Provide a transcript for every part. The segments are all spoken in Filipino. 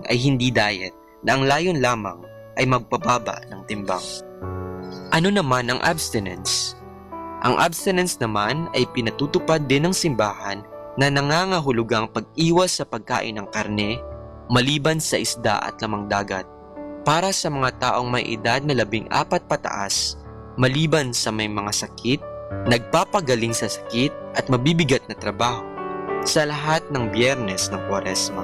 ay hindi diet na ang layon lamang ay magpababa ng timbang. Ano naman ang abstinence? Ang abstinence naman ay pinatutupad din ng simbahan na nangangahulugang pag-iwas sa pagkain ng karne, maliban sa isda at lamang dagat, para sa mga taong may edad na 14 pataas, maliban sa may mga sakit, nagpapagaling sa sakit at mabibigat na trabaho, sa lahat ng Biyernes ng Kwaresma.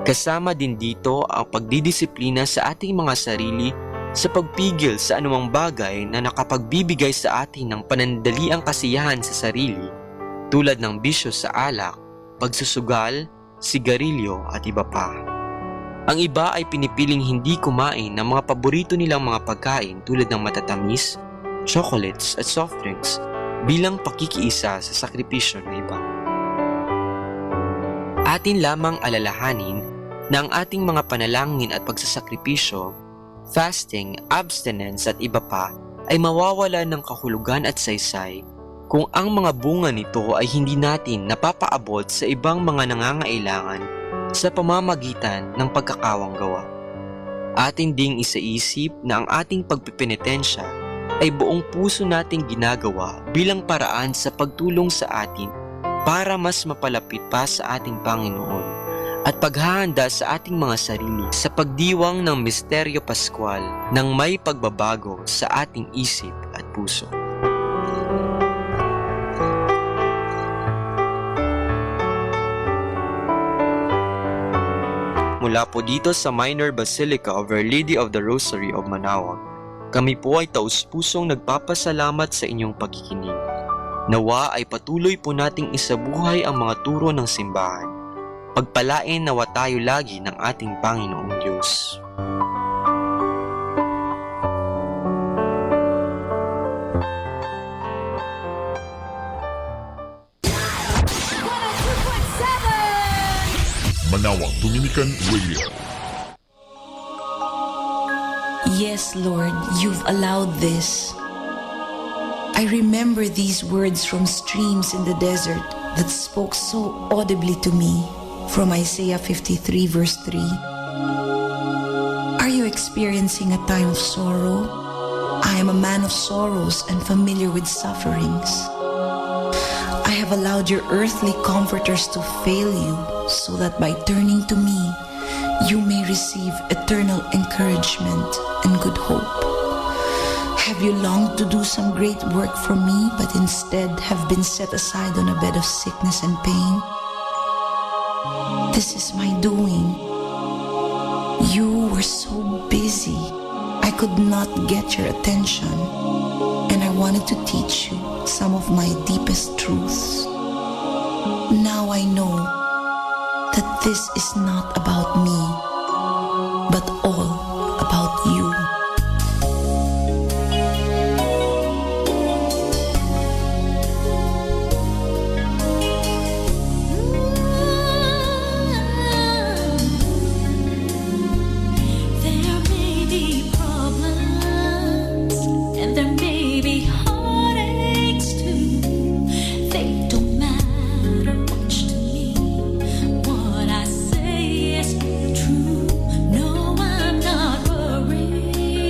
Kasama din dito ang pagdidisiplina sa ating mga sarili sa pagpigil sa anumang bagay na nakapagbibigay sa atin ng panandaliang kasiyahan sa sarili, tulad ng bisyo sa alak, pagsusugal, sigarilyo at iba pa. Ang iba ay pinipiling hindi kumain ng mga paborito nilang mga pagkain tulad ng matatamis, chocolates at soft drinks bilang pakikiisa sa sakripisyo ng iba. Atin lamang alalahanin na ang ating mga panalangin at pagsasakripisyo, fasting, abstinence at iba pa ay mawawala ng kahulugan at saysay kung ang mga bunga nito ay hindi natin napapaabot sa ibang mga nangangailangan sa pamamagitan ng pagkakawang gawa. Atin ding isaisip na ang ating pagpipenitensya ay buong puso nating ginagawa bilang paraan sa pagtulong sa atin para mas mapalapit pa sa ating Panginoon at paghahanda sa ating mga sarili sa pagdiwang ng misteryo paskwal ng may pagbabago sa ating isip at puso. Mula po dito sa Minor Basilica of Our Lady of the Rosary of Manaoag, kami po ay taus-pusong nagpapasalamat sa inyong pagkikinig. Nawa ay patuloy po nating isabuhay ang mga turo ng simbahan. Pagpalain nawa tayo lagi ng ating Panginoong Diyos. Manaoag Dominican Radio. Yes, Lord, you've allowed this. I remember these words from streams in the desert that spoke so audibly to me from Isaiah 53 verse 3. Are you experiencing a time of sorrow? I am a man of sorrows and familiar with sufferings. I have allowed your earthly comforters to fail you so that by turning to me, you may receive eternal encouragement and good hope. Have you longed to do some great work for me, but instead have been set aside on a bed of sickness and pain? This is my doing. You were so busy, I could not get your attention, and I wanted to teach you some of my deepest truths. Now I know that this is not about me, but all about you. What I say is true. No, I'm not worried.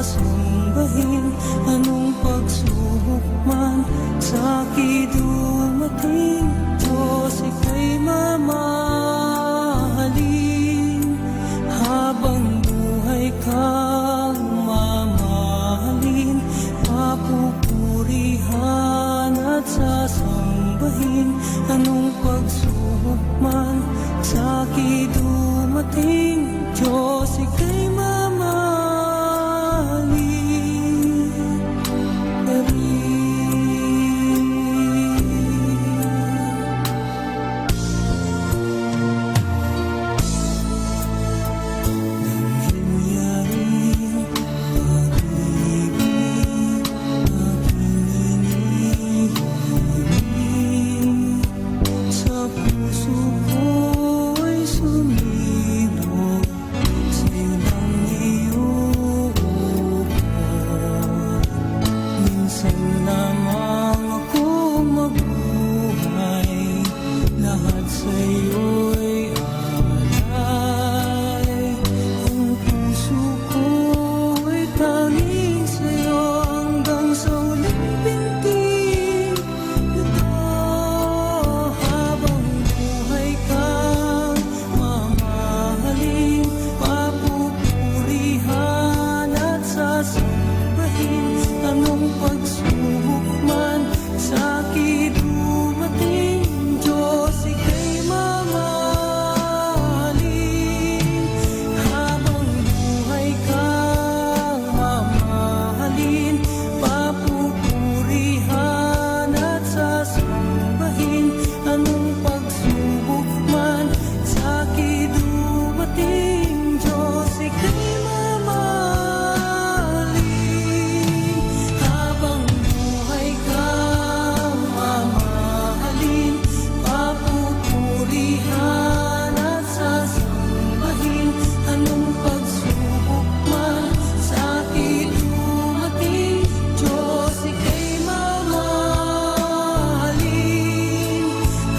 sasambahin. Anong pagsubok man sa'kin dumating, Diyos ika'y mamahalin. Habang buhay kang mamahalin, papupurihan at sasambahin. Anong pagsubok man sa'kin dumating, Diyos ika'y mamahalin pa rin. Nang hingyaring pag-ibig, aking inihiling, sa puso ko'y sumibog silang iyong ukol. Minsan lamang ako mabuhay, lahat sa'yo'y alay. Ang puso ko'y tanging sa'yo hanggang sa huling binti nito. Habang buhay kang mamahalin, papupurihan at sasambahin. Anong pagsubok man sa'kin dumating, Diyos ika'y mamahalin. Habang buhay kang mamahalin, papupurihan at sasambahin. Anong pagsubok man sa'kin dumating, Diyos ika'y mamahalin. Habang buhay kang mamahalin, papupurihan at sasambahin. Anong pagsubok man sa'kin dumating, Diyos ika'y mamahalin.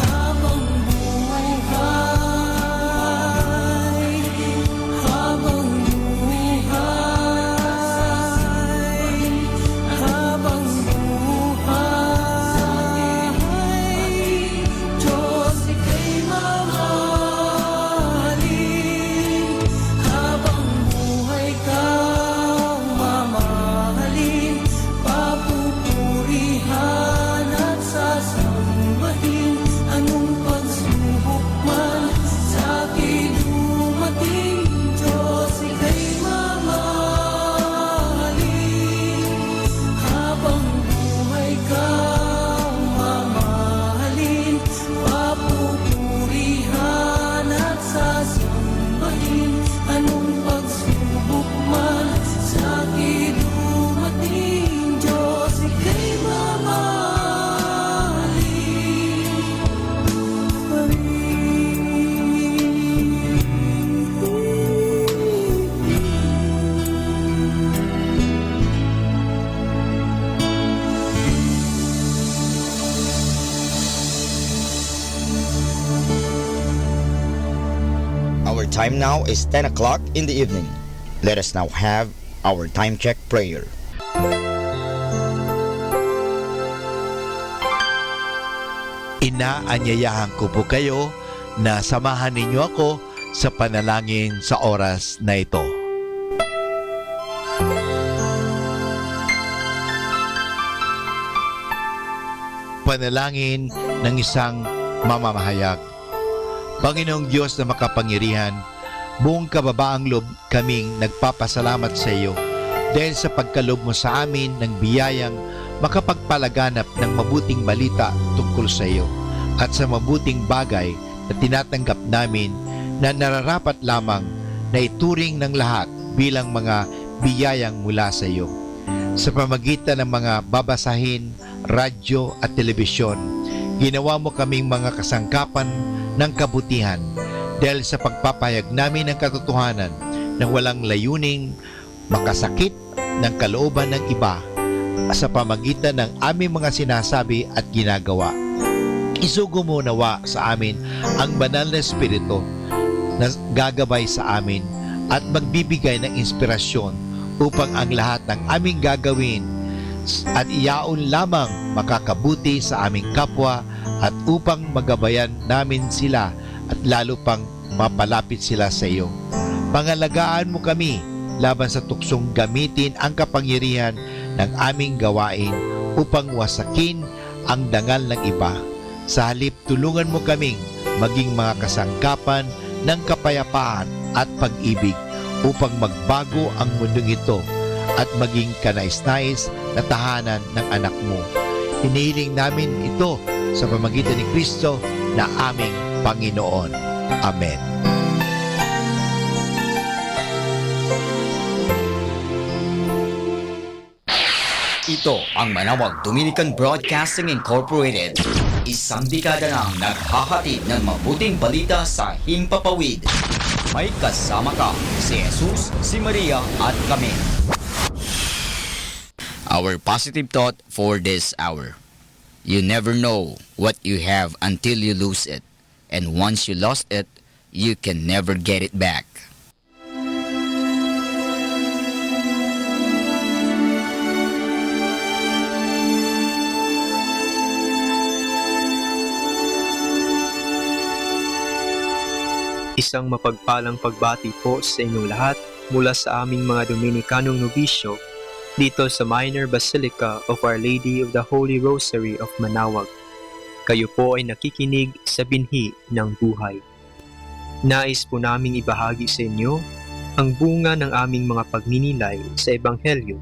Habang buhay habang buhay, Diyos ika'y mamahalin. Habang buhay kang mamahalin, papupurihan at sasambahin. Anong pagsubok man sa'kin dumating, Diyos ika'y mamahalin. Habang buhay kang mamahalin, papupurihan at sasambahin. Anong pagsubok man sa'kin dumating, Diyos ika'y mamahalin pa Our time now is 10 o'clock in the evening. Let us now have our time check prayer. Inaanyayahan ko po kayo na samahan ninyo ako sa panalangin sa oras na ito. Panalangin ng isang mamamahayag. Panginoong Diyos na makapangyarihan, buong kababaang loob kaming nagpapasalamat sa iyo dahil sa pagkalob mo sa amin ng biyayang makapagpalaganap ng mabuting balita tungkol sa iyo at sa mabuting bagay na tinatanggap namin na nararapat lamang na ituring ng lahat bilang mga biyayang mula sa iyo. Sa pamagitan ng mga babasahin, radyo at telebisyon, ginawa mo kaming mga kasangkapan ng kabutihan dahil sa pagpapahayag namin ng katotohanan na walang layuning makasakit ng kalooban ng iba sa pamagitan ng aming mga sinasabi at ginagawa. Isugo mo nawa sa amin ang banal na espiritu na gagabay sa amin at magbibigay ng inspirasyon upang ang lahat ng aming gagawin at iyaon lamang makakabuti sa aming kapwa at upang magabayan namin sila at lalo pang mapalapit sila sa iyo. Pangalagaan mo kami laban sa tuksong gamitin ang kapangyarihan ng aming gawain upang wasakin ang dangal ng iba. Sa halip, tulungan mo kaming maging mga kasangkapan ng kapayapaan at pag-ibig upang magbago ang mundong ito at maging kanais-nais na tahanan ng anak mo. Hinihiling namin ito sa pamamagitan ni Kristo na aming Panginoon. Amen. Ito ang Manawag Dominican Broadcasting Incorporated. Isang dekada nang naghahatid ng mabuting balita sa Himpapawid. May kasama ka, si Jesus, si Maria at kami. Our positive thought for this hour. You never know what you have until you lose it. And once you lost it, you can never get it back. Isang mapagpalang pagbati po sa inyong lahat mula sa aming mga Dominikanong nobisyo dito sa Minor Basilica of Our Lady of the Holy Rosary of Manawag. Kayo po ay nakikinig sa binhi ng buhay. Nais po naming ibahagi sa inyo ang bunga ng aming mga pagninilay sa Ebanghelyo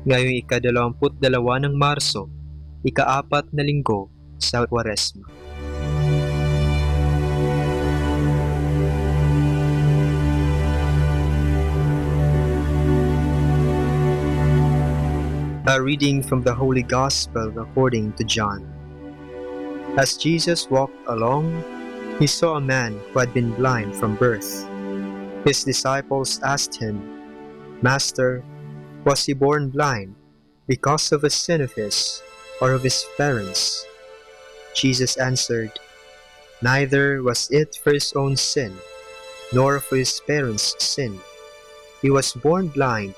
ngayong ika-22 ng Marso, ika-4 na linggo sa Kwaresma. A reading from the Holy Gospel according to John. As Jesus walked along, he saw a man who had been blind from birth. His disciples asked him, "Master, was he born blind because of a sin of his or of his parents?" Jesus answered, "Neither was it for his own sin, nor for his parents' sin. He was born blind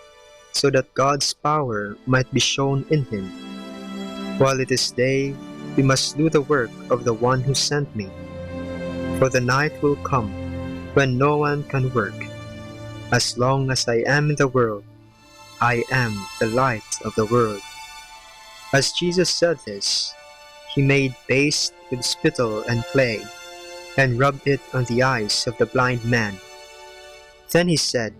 so that God's power might be shown in him. While it is day, we must do the work of the one who sent me. For the night will come when no one can work. As long as I am in the world, I am the light of the world." As Jesus said this, he made paste with spittle and clay, and rubbed it on the eyes of the blind man. Then he said,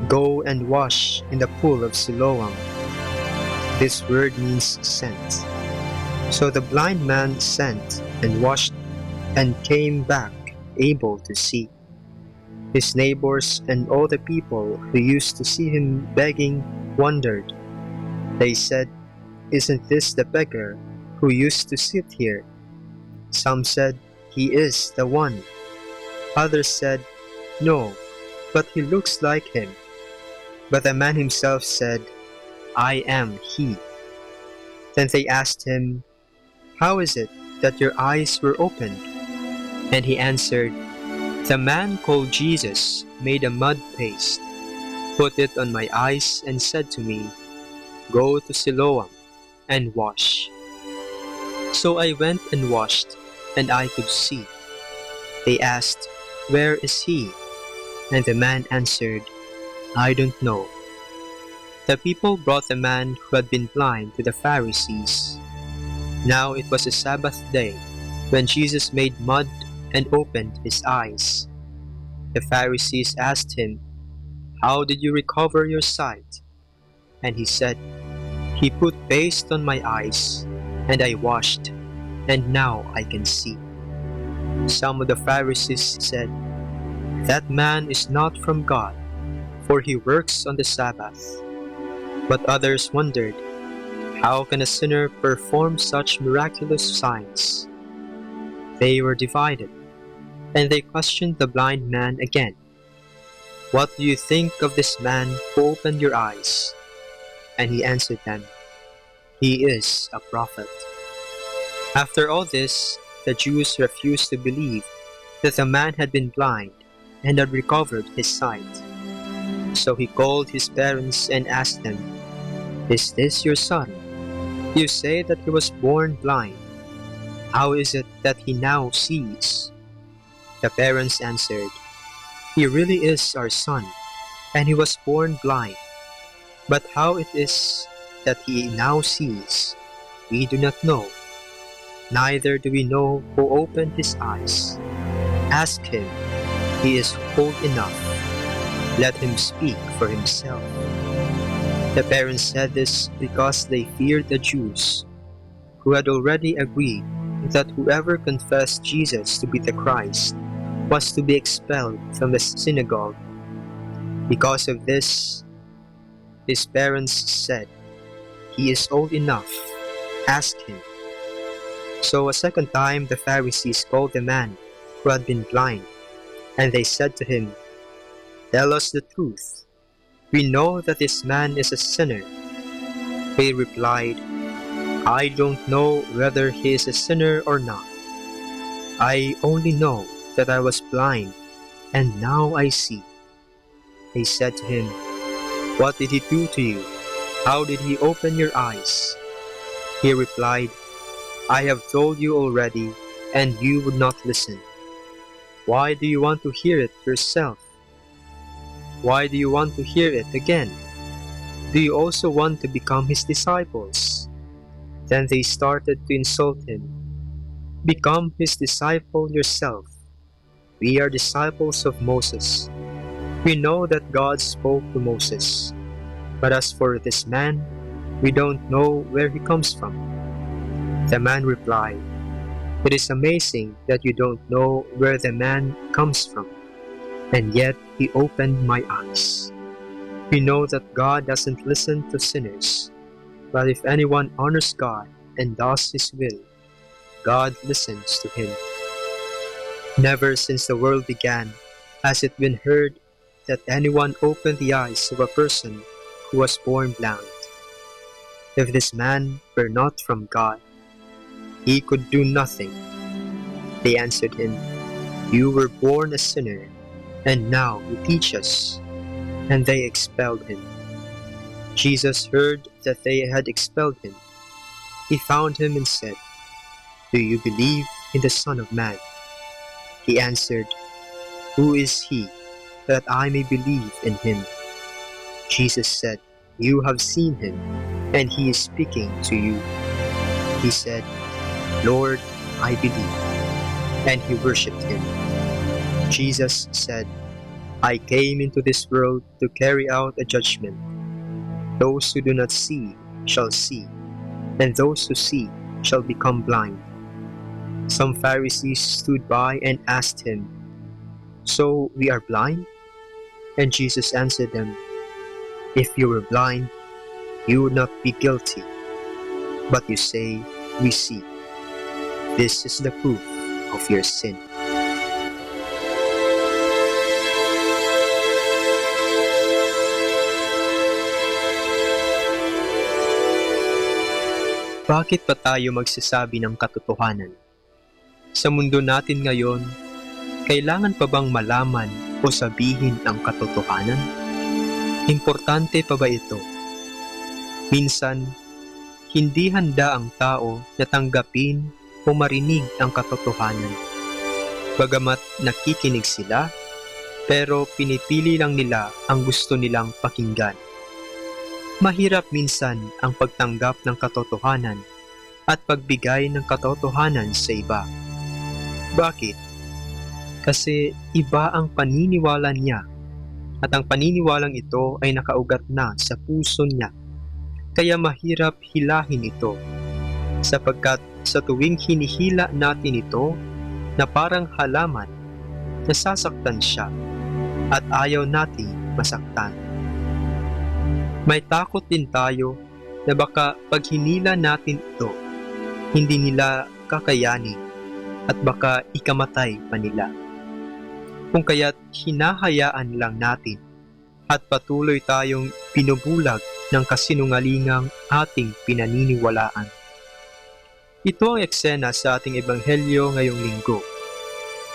"Go and wash in the pool of Siloam." This word means sent. So the blind man sent and washed and came back able to see. His neighbors and all the people who used to see him begging wondered. They said, "Isn't this the beggar who used to sit here?" Some said, "He is the one." Others said, "No, but he looks like him." But the man himself said, "I am he." Then they asked him, "How is it that your eyes were opened?" And he answered, "The man called Jesus made a mud paste, put it on my eyes, and said to me, 'Go to Siloam and wash.' So I went and washed, and I could see." They asked, "Where is he?" And the man answered, "I don't know." The people brought the man who had been blind to the Pharisees. Now it was a Sabbath day, when Jesus made mud and opened his eyes. The Pharisees asked him, "How did you recover your sight?" And he said, "He put paste on my eyes, and I washed, and now I can see." Some of the Pharisees said, "That man is not from God, for he works on the Sabbath." But others wondered, "How can a sinner perform such miraculous signs?" They were divided, and they questioned the blind man again. "What do you think of this man who opened your eyes?" And he answered them, "He is a prophet." After all this, the Jews refused to believe that the man had been blind and had recovered his sight. So he called his parents and asked them, "Is this your son? You say that he was born blind. How is it that he now sees?" The parents answered, "He really is our son, and he was born blind. But how it is that he now sees, we do not know. Neither do we know who opened his eyes. Ask him. He is old enough. Let him speak for himself." The parents said this because they feared the Jews, who had already agreed that whoever confessed Jesus to be the Christ was to be expelled from the synagogue. Because of this, his parents said, "He is old enough. Ask him." So a second time the Pharisees called the man who had been blind, and they said to him, "Tell us the truth. We know that this man is a sinner." He replied, "I don't know whether he is a sinner or not. I only know that I was blind, and now I see." They said to him, "What did he do to you? How did he open your eyes?" He replied, "I have told you already, and you would not listen. Why do you want to hear it yourself? Why do you want to hear it again? Do you also want to become his disciples?" Then they started to insult him. "Become his disciple yourself. We are disciples of Moses. We know that God spoke to Moses. But as for this man, we don't know where he comes from." The man replied, "It is amazing that you don't know where the man comes from, and yet he opened my eyes. We know that God doesn't listen to sinners, but if anyone honors God and does his will, God listens to him. Never since the world began has it been heard that anyone opened the eyes of a person who was born blind. If this man were not from God, he could do nothing." They answered him, "You were born a sinner, and now you teach us." And they expelled him. Jesus heard that they had expelled him. He found him and said, "Do you believe in the Son of Man?" He answered, "Who is he, that I may believe in him?" Jesus said, "You have seen him, and he is speaking to you." He said, "Lord, I believe." And he worshipped him. Jesus said, "I came into this world to carry out a judgment. Those who do not see shall see, and those who see shall become blind." Some Pharisees stood by and asked him, "So we are blind?" And Jesus answered them, "If you were blind, you would not be guilty. But you say, 'We see.' This is the proof of your sin." Bakit pa tayo magsasabi ng katotohanan? Sa mundo natin ngayon, kailangan pa bang malaman o sabihin ang katotohanan? Importante pa ba ito? Minsan, hindi handa ang tao na tanggapin o marinig ang katotohanan. Bagamat nakikinig sila, pero pinipili lang nila ang gusto nilang pakinggan. Mahirap minsan ang pagtanggap ng katotohanan at pagbigay ng katotohanan sa iba. Bakit? Kasi iba ang paniniwala niya, at ang paniniwalang ito ay nakaugat na sa puso niya. Kaya mahirap hilahin ito, sapagkat sa tuwing hinihila natin ito na parang halaman, nasasaktan siya at ayaw nating masaktan. May takot din tayo na baka pag hinila natin ito, hindi nila kakayanin at baka ikamatay pa nila. Kung kaya't hinahayaan lang natin at patuloy tayong pinubulag ng kasinungalingang ating pinaniniwalaan. Ito ang eksena sa ating ebanghelyo ngayong linggo.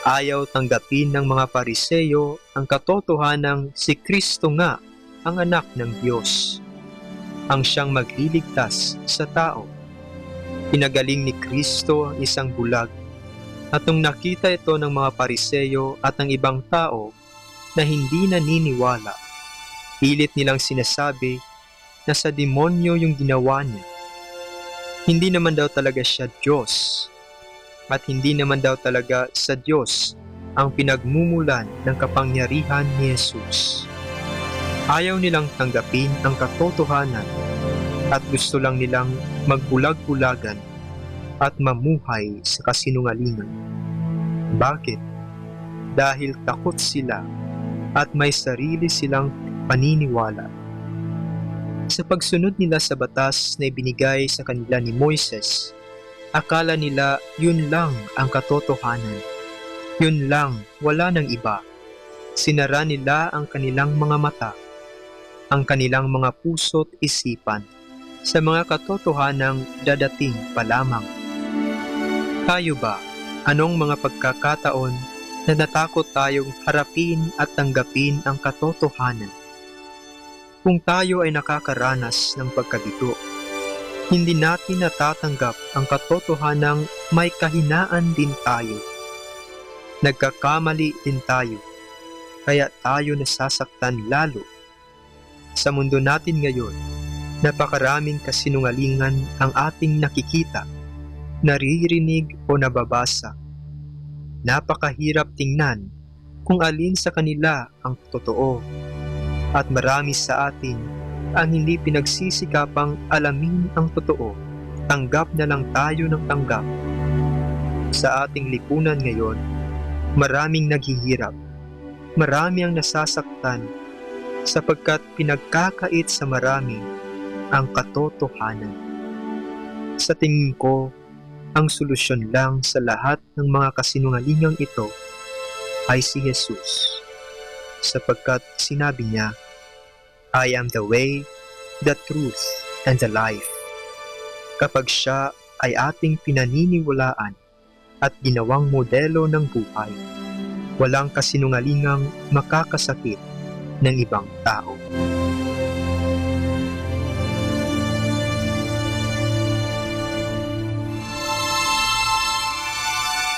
Ayaw tanggapin ng mga Pariseyo ang katotohanang si Kristo nga ang anak ng Diyos, ang siyang magliligtas sa tao. Pinagaling ni Kristo ang isang bulag, at nung nakita ito ng mga Pariseyo at ng ibang tao na hindi naniniwala, pilit nilang sinasabi na sa demonyo yung ginawa niya. Hindi naman daw talaga siya Diyos, at hindi naman daw talaga sa Diyos ang pinagmumulan ng kapangyarihan ni Jesus. Ayaw nilang tanggapin ang katotohanan at gusto lang nilang magbulag-bulagan at mamuhay sa kasinungalingan. Bakit? Dahil takot sila at may sarili silang paniniwala. Sa pagsunod nila sa batas na ibinigay sa kanila ni Moises, akala nila yun lang ang katotohanan. Yun lang, wala nang iba. Sinara nila ang kanilang mga mata, ang kanilang mga puso't isipan sa mga katotohanang dadating pa lamang. Tayo ba, anong mga pagkakataon na natakot tayong harapin at tanggapin ang katotohanan? Kung tayo ay nakakaranas ng pagkabigo, hindi natin natatanggap ang katotohanang may kahinaan din tayo. Nagkakamali din tayo, kaya tayo nasasaktan lalo. Sa mundo natin ngayon, napakaraming kasinungalingan ang ating nakikita, naririnig o nababasa. Napakahirap tingnan kung alin sa kanila ang totoo, at marami sa atin ang hindi pinagsisikapang alamin ang totoo. Tanggap na lang tayo ng tanggap. Sa ating lipunan ngayon, maraming naghihirap, marami ang nasasaktan sapagkat pinagkakait sa marami ang katotohanan. Sa tingin ko, ang solusyon lang sa lahat ng mga kasinungalingang ito ay si Jesus, sapagkat sinabi niya, I am the way, the truth, and the life. Kapag siya ay ating pinaniniwalaan at ginawang modelo ng buhay, walang kasinungalingang makakasakit ng ibang tao.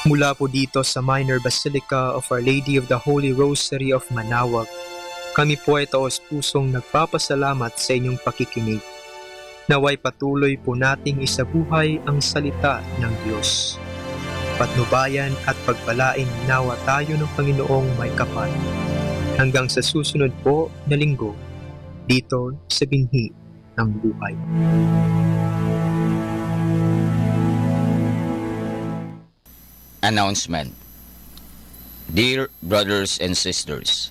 Mula po dito sa Minor Basilica of Our Lady of the Holy Rosary of Manaoag, kami po ay taos-pusong nagpapasalamat sa inyong pakikinig. Naway patuloy po nating isabuhay ang salita ng Diyos. Patnubayan at pagpalain nawa tayo ng Panginoong may kapal. Hanggang sa susunod po na linggo, dito sa binhi ng buhay. Announcement. Dear brothers and sisters,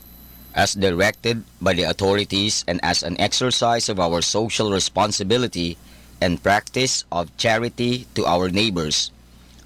as directed by the authorities and as an exercise of our social responsibility and practice of charity to our neighbors,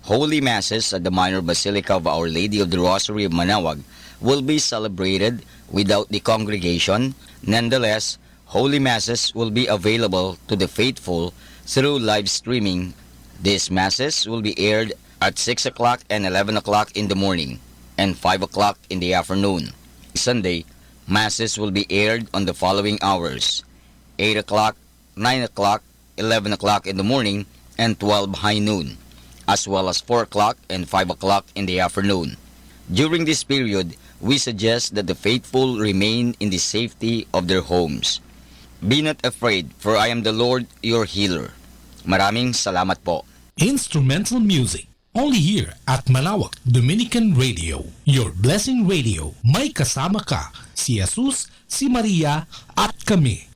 Holy Masses at the Minor Basilica of Our Lady of the Rosary of Manaoag will be celebrated without the congregation. Nonetheless, Holy Masses will be available to the faithful through live streaming. These Masses will be aired at 6 o'clock and 11 o'clock in the morning and 5 o'clock in the afternoon. Sunday, Masses will be aired on the following hours: 8 o'clock, 9 o'clock, 11 o'clock in the morning, and 12 high noon, as well as 4 o'clock and 5 o'clock in the afternoon. During this period, we suggest that the faithful remain in the safety of their homes. Be not afraid, for I am the Lord your healer. Maraming salamat po. Instrumental music. Only here at Manaoag Dominican Radio. Your blessing radio. May kasama ka, si Jesus, si Maria, at kami.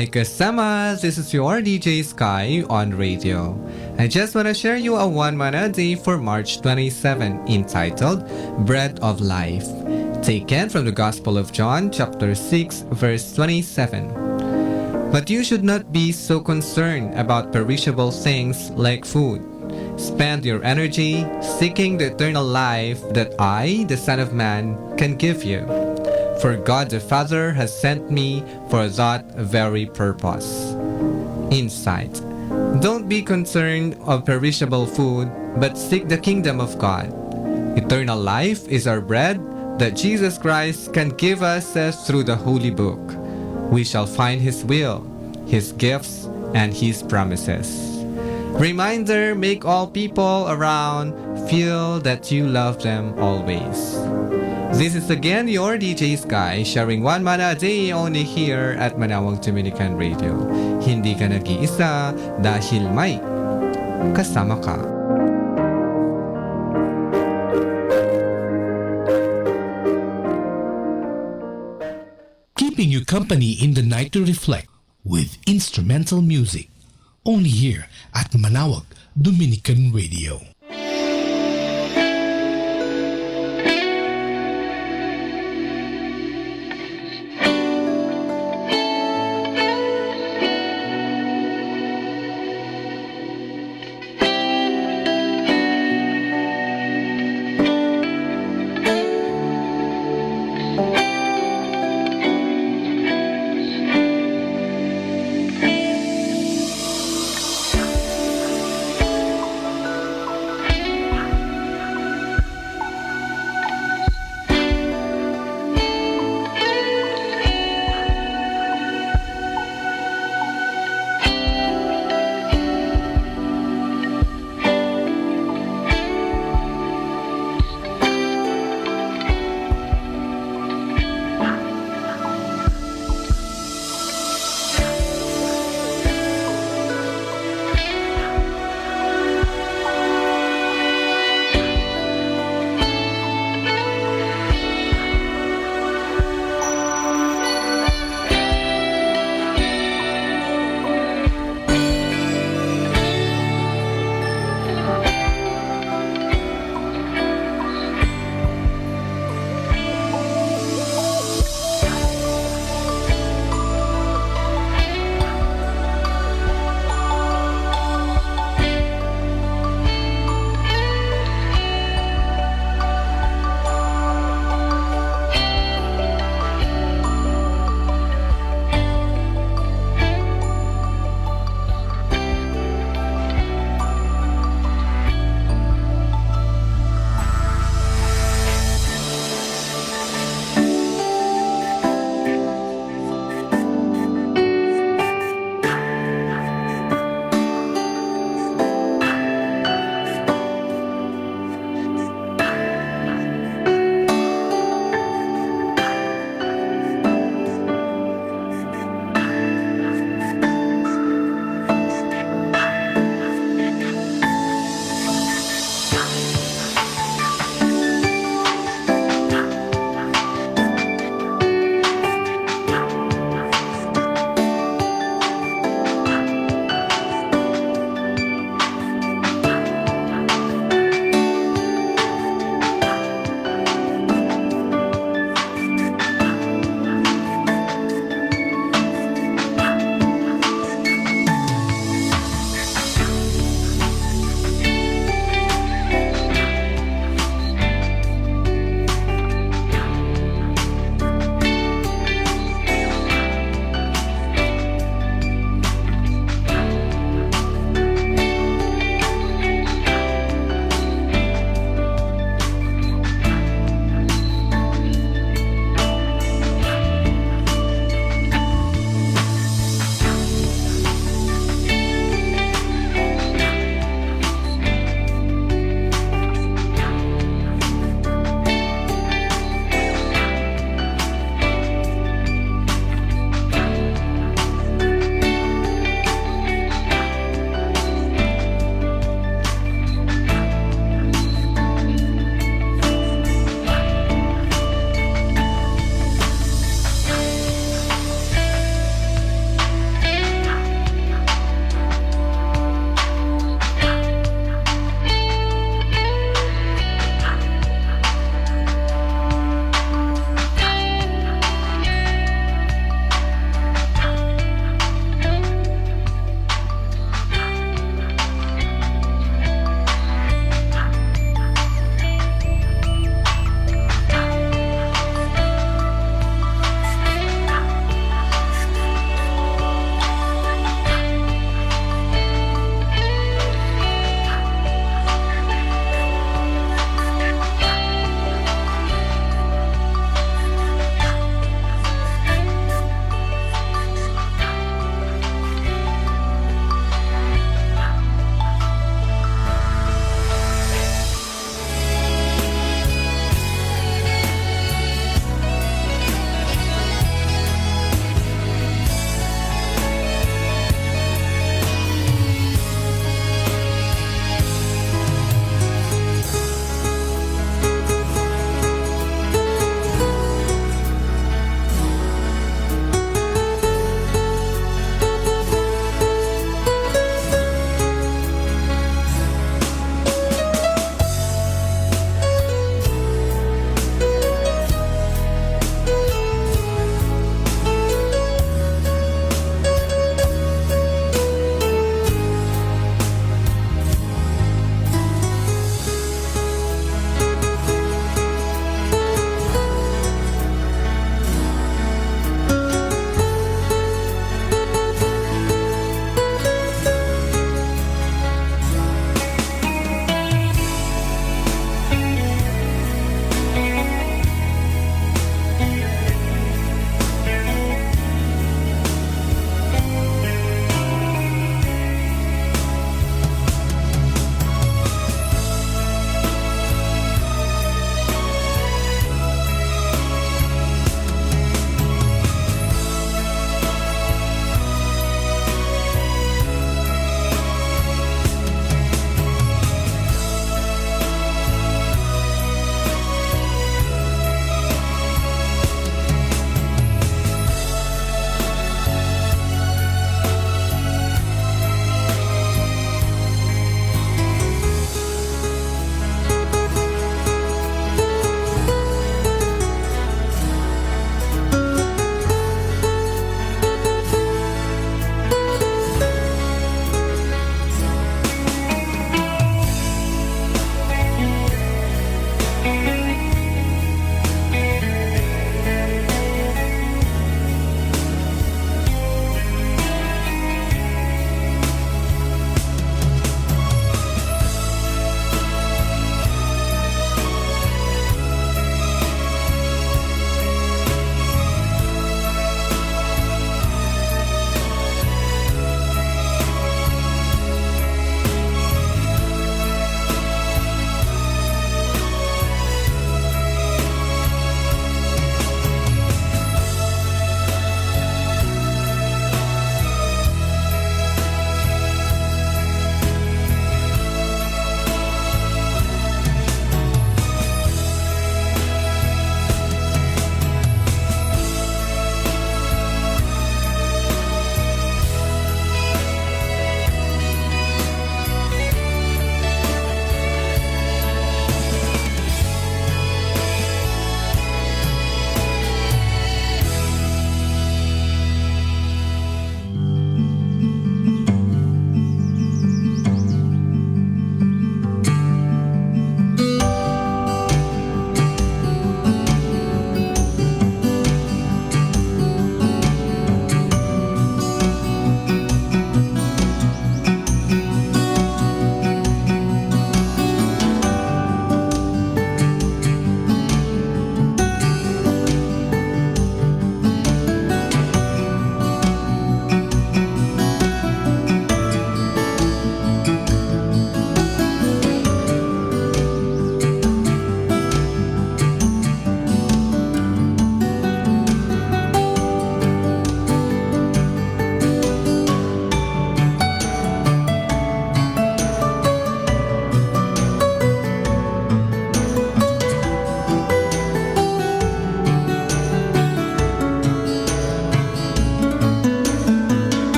Hi kasama, this is your DJ Sky on radio. I just want to share you a one manna day for March 27 entitled Bread of Life, taken from the Gospel of John chapter 6 verse 27. But you should not be so concerned about perishable things like food. Spend your energy seeking the eternal life that I, the Son of Man, can give you. For God the Father has sent me for that very purpose. Insight. Don't be concerned of perishable food, but seek the kingdom of God. Eternal life is our bread that Jesus Christ can give us through the Holy Book. We shall find His will, His gifts, and His promises. Reminder, make all people around feel that you love them always. This is again your DJ Sky sharing one manna a day only here at Manawag Dominican Radio. Hindi ka nag-iisa dahil may kasama ka. Keeping you company in the night to reflect with instrumental music. Only here at Manawag Dominican Radio.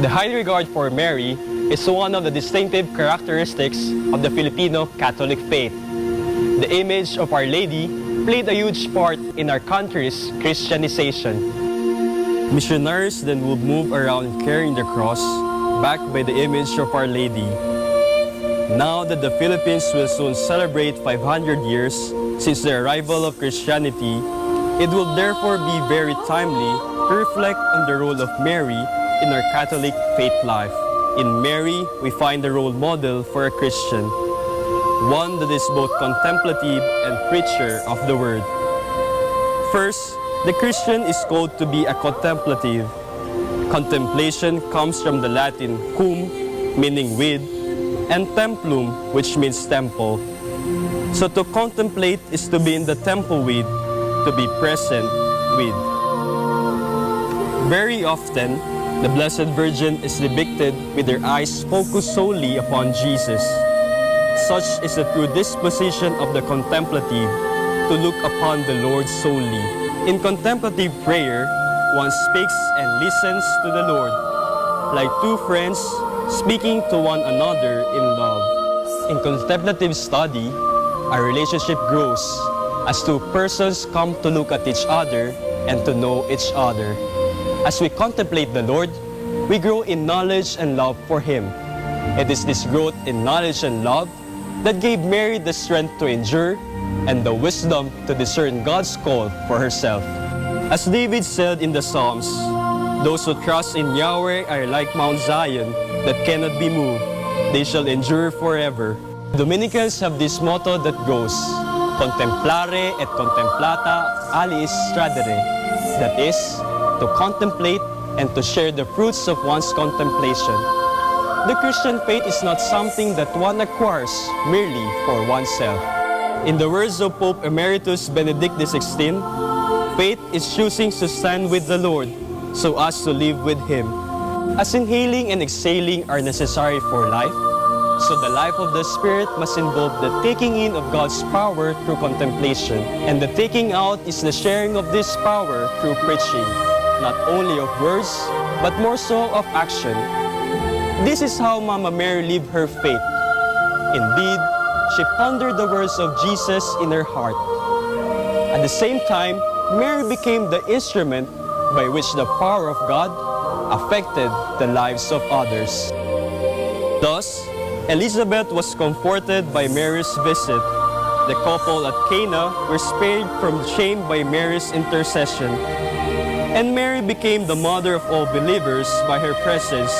The high regard for Mary is one of the distinctive characteristics of the Filipino Catholic faith. The image of Our Lady played a huge part in our country's Christianization. Missionaries then would move around carrying the cross, backed by the image of Our Lady. Now that the Philippines will soon celebrate 500 years since the arrival of Christianity, it will therefore be very timely to reflect on the role of Mary in our Catholic faith life. In Mary, we find the role model for a Christian, one that is both contemplative and preacher of the Word. First, the Christian is called to be a contemplative. Contemplation comes from the Latin cum, meaning with, and templum, which means temple. So to contemplate is to be in the temple with, to be present with. Very often, the Blessed Virgin is depicted with her eyes focused solely upon Jesus. Such is the true disposition of the contemplative, to look upon the Lord solely. In contemplative prayer, one speaks and listens to the Lord, like two friends speaking to one another in love. In contemplative study, our relationship grows as two persons come to look at each other and to know each other. As we contemplate the Lord, we grow in knowledge and love for Him. It is this growth in knowledge and love that gave Mary the strength to endure and the wisdom to discern God's call for herself. As David said in the Psalms, those who trust in Yahweh are like Mount Zion that cannot be moved. They shall endure forever. Dominicans have this motto that goes, Contemplare et contemplata aliis stradere. That is, to contemplate and to share the fruits of one's contemplation. The Christian faith is not something that one acquires merely for oneself. In the words of Pope Emeritus Benedict XVI, faith is choosing to stand with the Lord so as to live with Him. As inhaling and exhaling are necessary for life, so the life of the Spirit must involve the taking in of God's power through contemplation, and the taking out is the sharing of this power through preaching, not only of words, but more so of action. This is how Mama Mary lived her faith. Indeed, she pondered the words of Jesus in her heart. At the same time, Mary became the instrument by which the power of God affected the lives of others. Thus, Elizabeth was comforted by Mary's visit. The couple at Cana were spared from shame by Mary's intercession. And Mary became the mother of all believers by her presence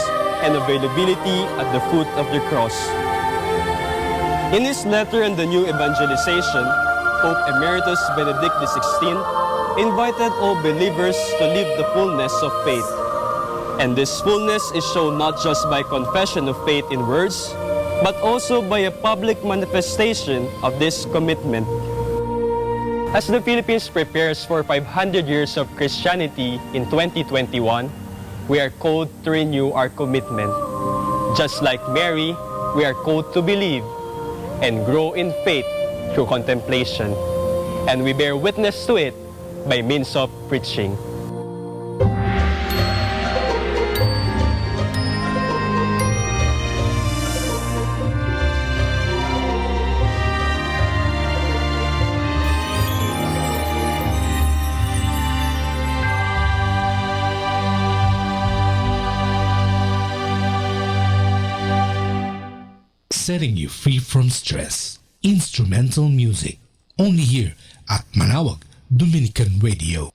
and availability at the foot of the cross. In his letter on the new evangelization, Pope Emeritus Benedict XVI invited all believers to live the fullness of faith. And this fullness is shown not just by confession of faith in words, but also by a public manifestation of this commitment. As the Philippines prepares for 500 years of Christianity in 2021, we are called to renew our commitment. Just like Mary, we are called to believe and grow in faith through contemplation, and we bear witness to it by means of preaching. Setting you free from stress. Instrumental music. Only here at Manawag Dominican Radio.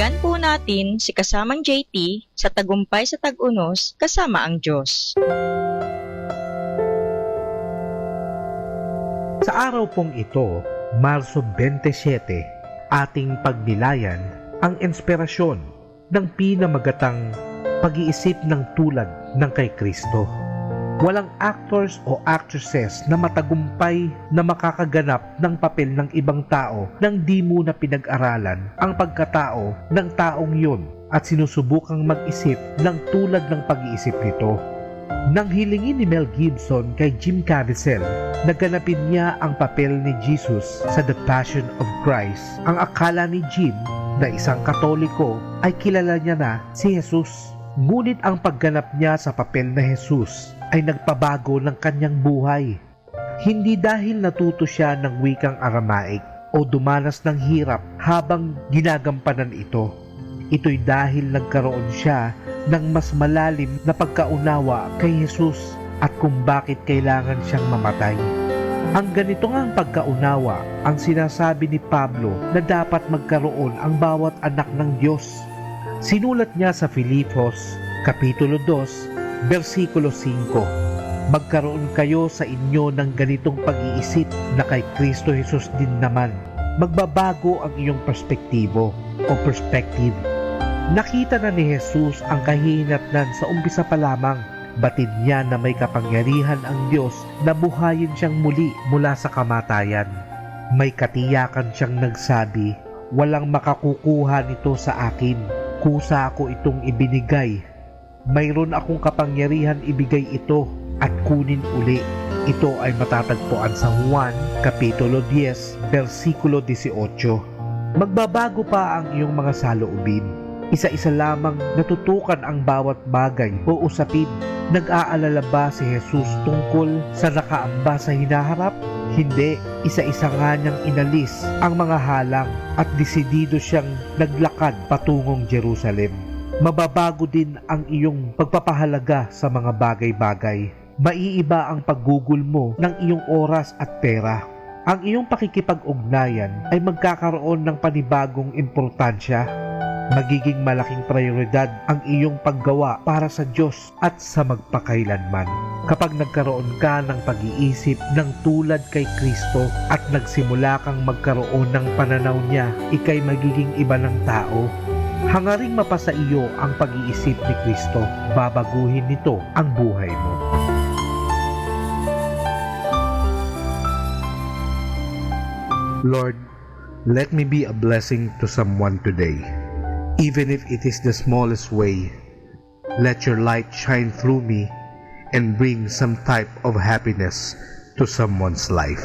Pakinggan po natin si kasamang JT sa Tagumpay sa Tag-Unos kasama ang Diyos. Sa araw pong ito, Marso 27, ating pagnilayan ang inspirasyon ng pinamagatang pag-iisip ng tulad ng kay Kristo. Walang actors o actresses na matagumpay na makakaganap ng papel ng ibang tao nang di muna pinag-aralan ang pagkatao ng taong yun at sinusubukang mag-isip ng tulad ng pag-iisip nito. Nang hilingin ni Mel Gibson kay Jim Caviezel na ganapin niya ang papel ni Jesus sa The Passion of Christ, ang akala ni Jim na isang Katoliko ay kilala niya na si Jesus. Ngunit ang pagganap niya sa papel na Jesus ay nagpabago ng kanyang buhay. Hindi dahil natuto siya ng wikang Aramaic o dumanas ng hirap habang ginagampanan ito. Ito'y dahil nagkaroon siya ng mas malalim na pagkaunawa kay Jesus at kung bakit kailangan siyang mamatay. Ang ganito ngang pagkaunawa ang sinasabi ni Pablo na dapat magkaroon ang bawat anak ng Diyos. Sinulat niya sa Filipos, Kapitulo 2, versikulo 5, magkaroon kayo sa inyo ng ganitong pag-iisip na kay Kristo Jesus din naman. Magbabago ang iyong perspektibo o perspective. Nakita na ni Jesus ang kahihinatnan sa umpisa pa lamang. Batid niya na may kapangyarihan ang Diyos na buhayin siyang muli mula sa kamatayan. May katiyakan siyang nagsabi, walang makakukuha nito sa akin. Kusa ako itong ibinigay. Mayroon akong kapangyarihan ibigay ito at kunin uli. Ito ay matatagpuan sa Juan, Kapitulo 10, versikulo 18. Magbabago pa ang iyong mga saloobin. Isa-isa lamang natutukan ang bawat bagay o usapin. Nag-aalala ba si Jesus tungkol sa nakaamba sa hinaharap? Hindi, isa-isa nga niyang inalis ang mga halang at desidido siyang naglakad patungong Jerusalem. Mababago din ang iyong pagpapahalaga sa mga bagay-bagay. Maiiba ang paggugol mo ng iyong oras at pera. Ang iyong pakikipag-ugnayan ay magkakaroon ng panibagong importansya. Magiging malaking prioridad ang iyong paggawa para sa Diyos at sa magpakailanman. Kapag nagkaroon ka ng pag-iisip ng tulad kay Kristo at nagsimula kang magkaroon ng pananaw niya, ika'y magiging iba ng tao. Hangaring mapasa iyo ang pag-iisip ni Kristo, babaguhin nito ang buhay mo. Lord, let me be a blessing to someone today. Even if it is the smallest way, let your light shine through me and bring some type of happiness to someone's life.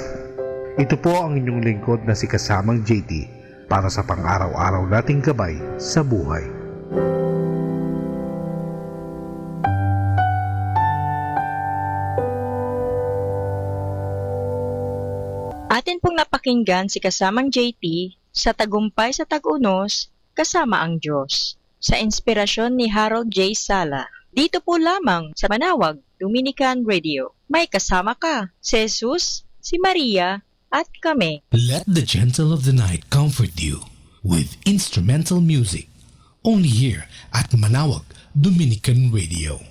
Ito po ang inyong lingkod na si Kasamang JT para sa pang-araw-araw nating gabay sa buhay. Atin pong napakinggan si kasamang JT sa Tagumpay sa Tag-Unos kasama ang Diyos sa inspirasyon ni Harold J. Sala. Dito po lamang sa Manawag Dominican Radio. May kasama ka, si Jesus, si Maria, at kami. Let the gentle of the night comfort you with instrumental music. Only here at Manawag Dominican Radio.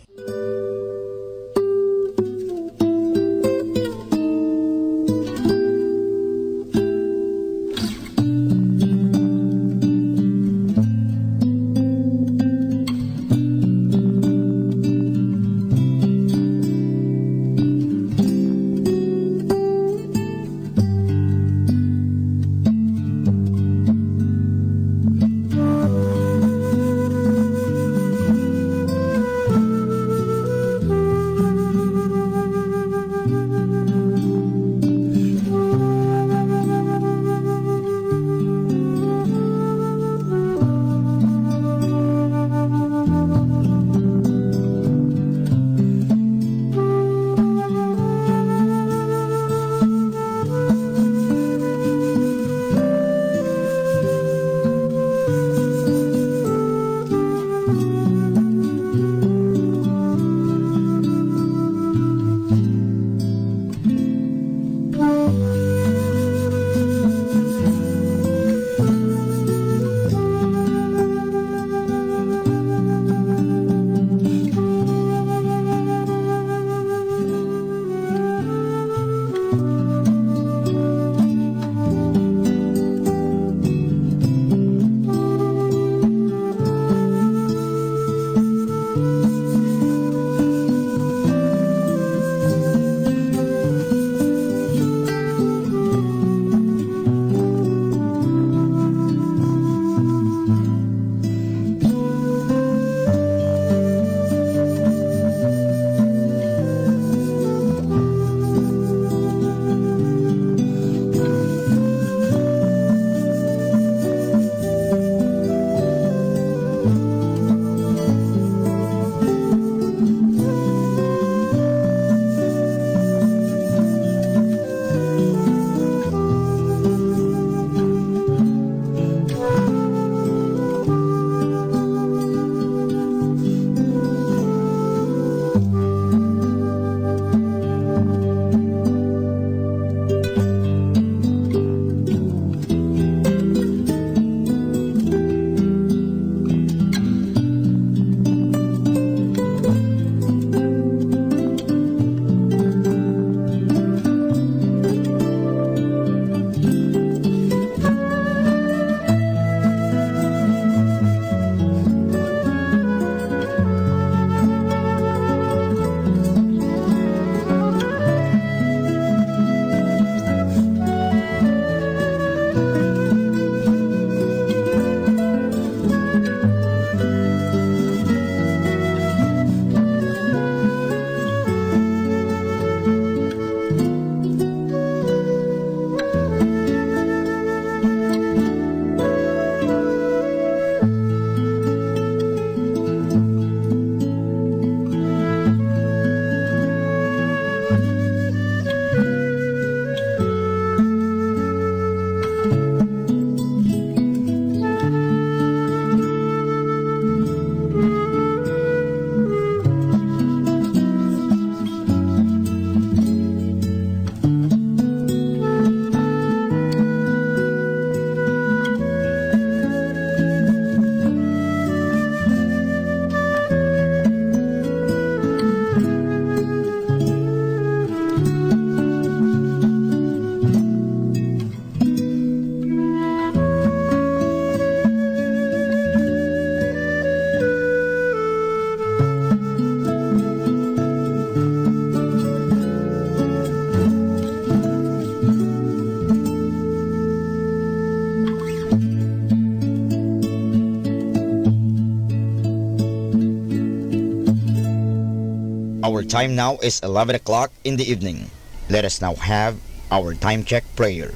Our time now is 11 o'clock in the evening. Let us now have our time check prayer.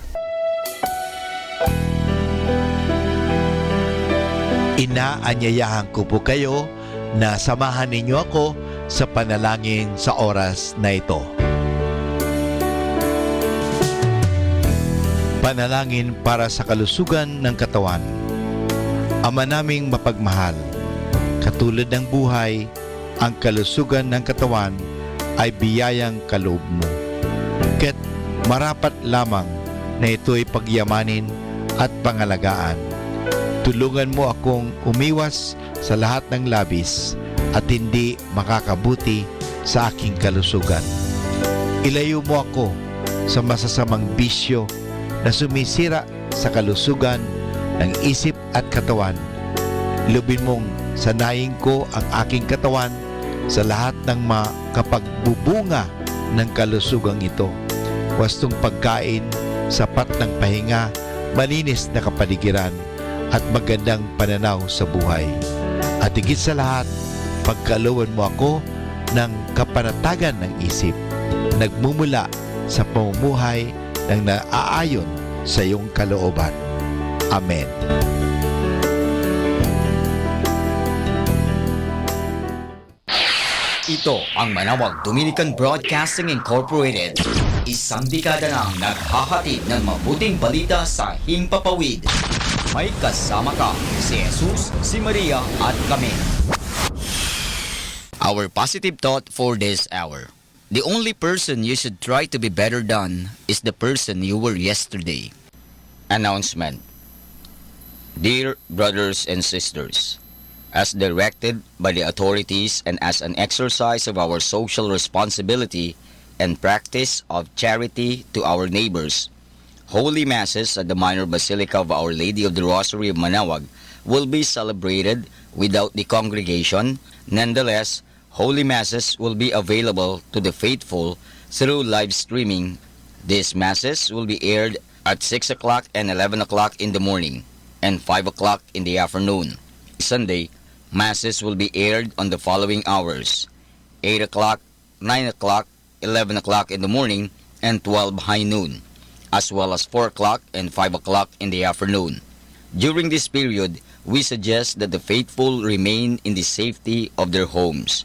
Inaanyayahan ko po kayo na samahan ninyo ako sa panalangin sa oras na ito. Panalangin para sa kalusugan ng katawan. Ama naming mapagmahal, katulad ng buhay, ang kalusugan ng katawan ay biyayang kaloob mo. Kaya't marapat lamang na ito'y pagyamanin at pangalagaan. Tulungan mo akong umiwas sa lahat ng labis at hindi makakabuti sa aking kalusugan. Ilayo mo ako sa masasamang bisyo na sumisira sa kalusugan ng isip at katawan. Lubin mong sanayin ko ang aking katawan sa lahat ng makapagbubunga ng kalusugang ito. Wastong pagkain, sapat ng pahinga, malinis na kapaligiran, at magandang pananaw sa buhay. At higit sa lahat, pagkalooban mo ako ng kapanatagan ng isip, nagmumula sa pamumuhay ng naaayon sa iyong kalooban. Amen. Ito ang Manawag Dominican Broadcasting Incorporated. Isang dekada nang naghahatid ng mabuting balita sa Himpapawid. May kasama ka si Jesus, si Maria at kami. Our positive thought for this hour. The only person you should try to be better than is the person you were yesterday. Announcement. Dear brothers and sisters, as directed by the authorities and as an exercise of our social responsibility and practice of charity to our neighbors, Holy Masses at the Minor Basilica of Our Lady of the Rosary of Manawag will be celebrated without the congregation. Nonetheless, Holy Masses will be available to the faithful through live streaming. These Masses will be aired at 6 o'clock and 11 o'clock in the morning and 5 o'clock in the afternoon. Sunday, Masses will be aired on the following hours: 8 o'clock, 9 o'clock, 11 o'clock in the morning, and 12 high noon, as well as 4 o'clock and 5 o'clock in the afternoon. During this period, we suggest that the faithful remain in the safety of their homes.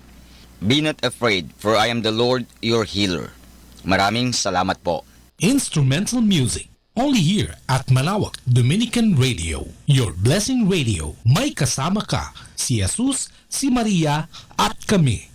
Be not afraid, for I am the Lord your healer. Maraming salamat po. Instrumental music. Only here at Manawag Dominican Radio. Your blessing radio. May kasama ka, si Jesus, si Maria, at kami.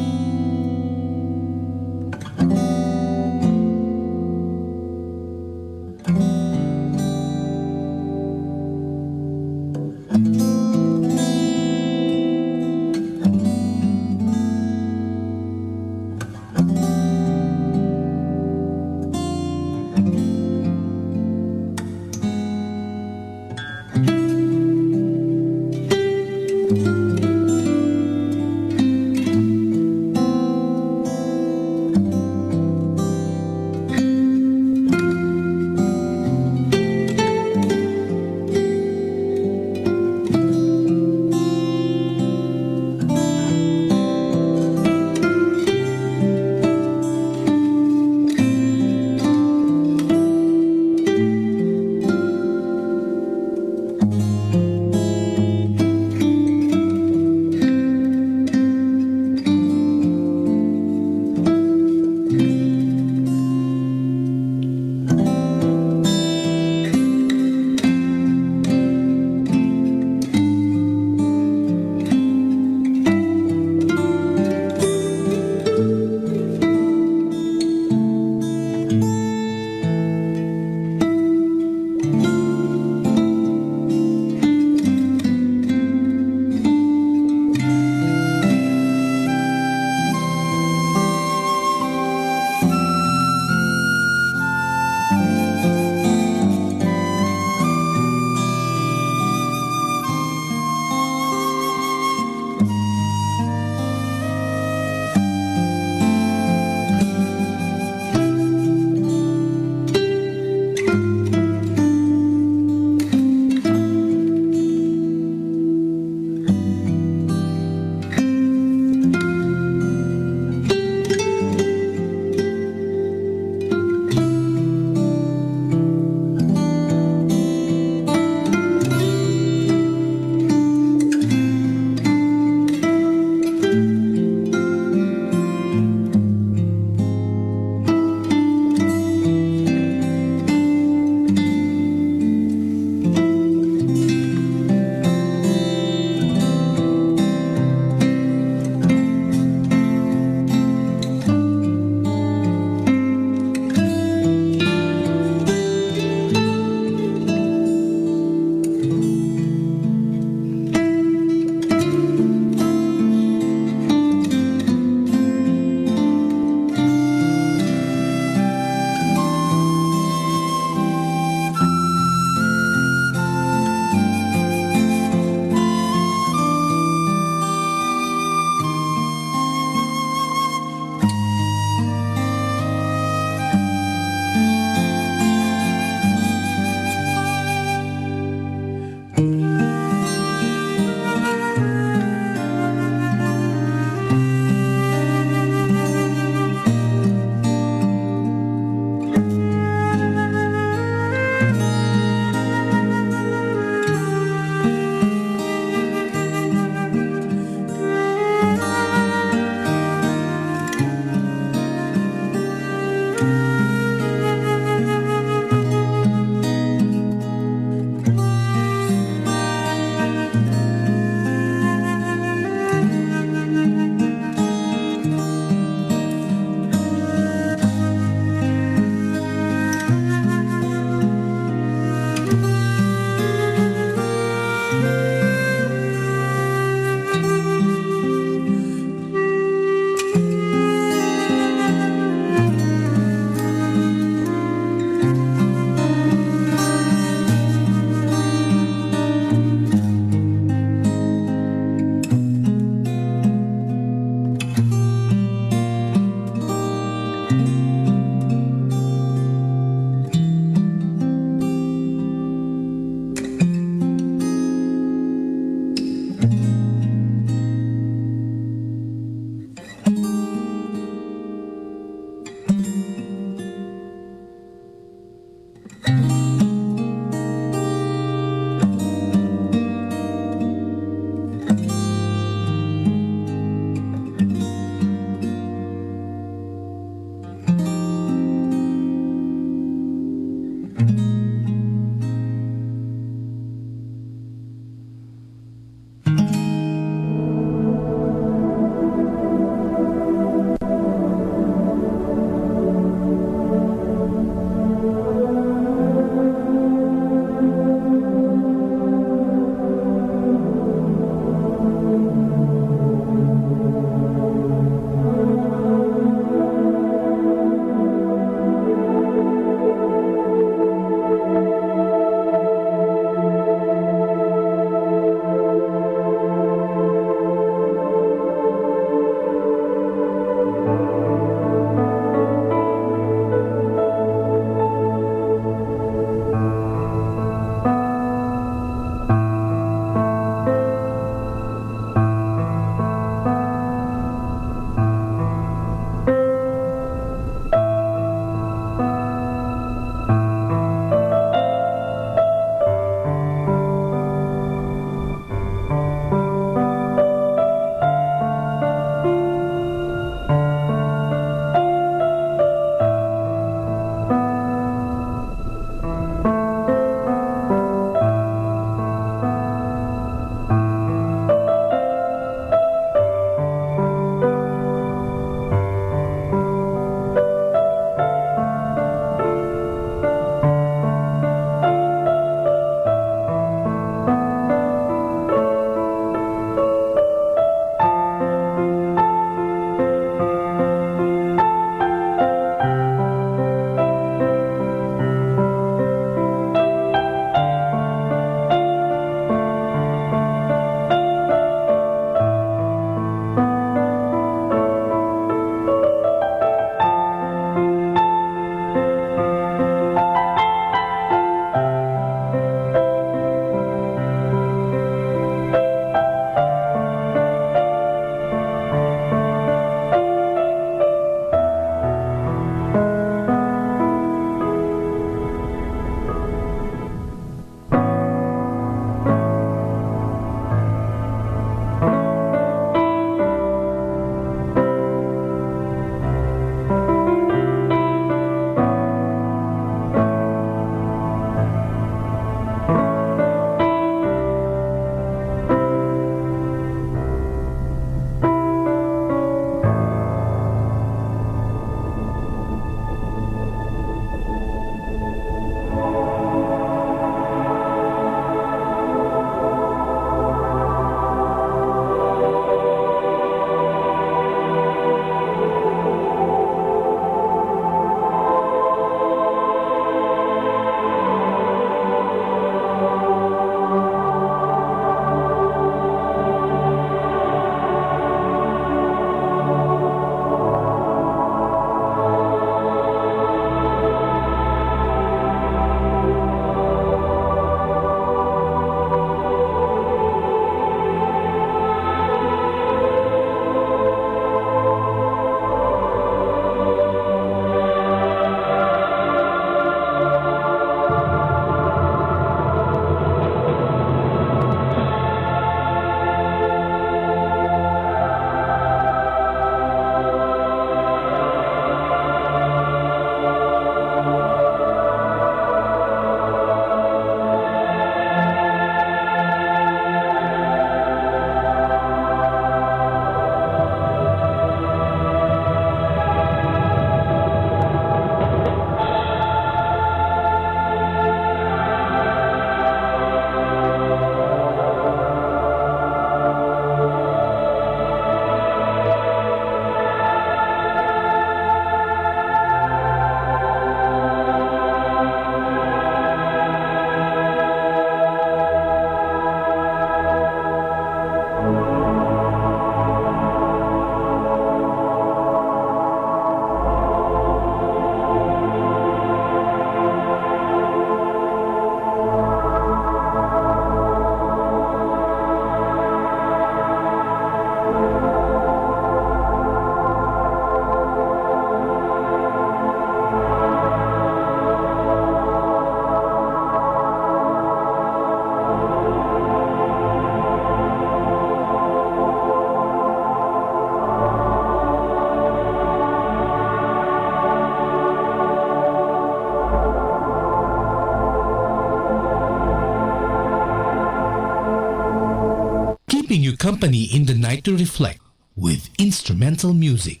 keeping you company in the night to reflect with instrumental music.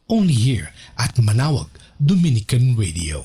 Only here at Manawag Dominican Radio.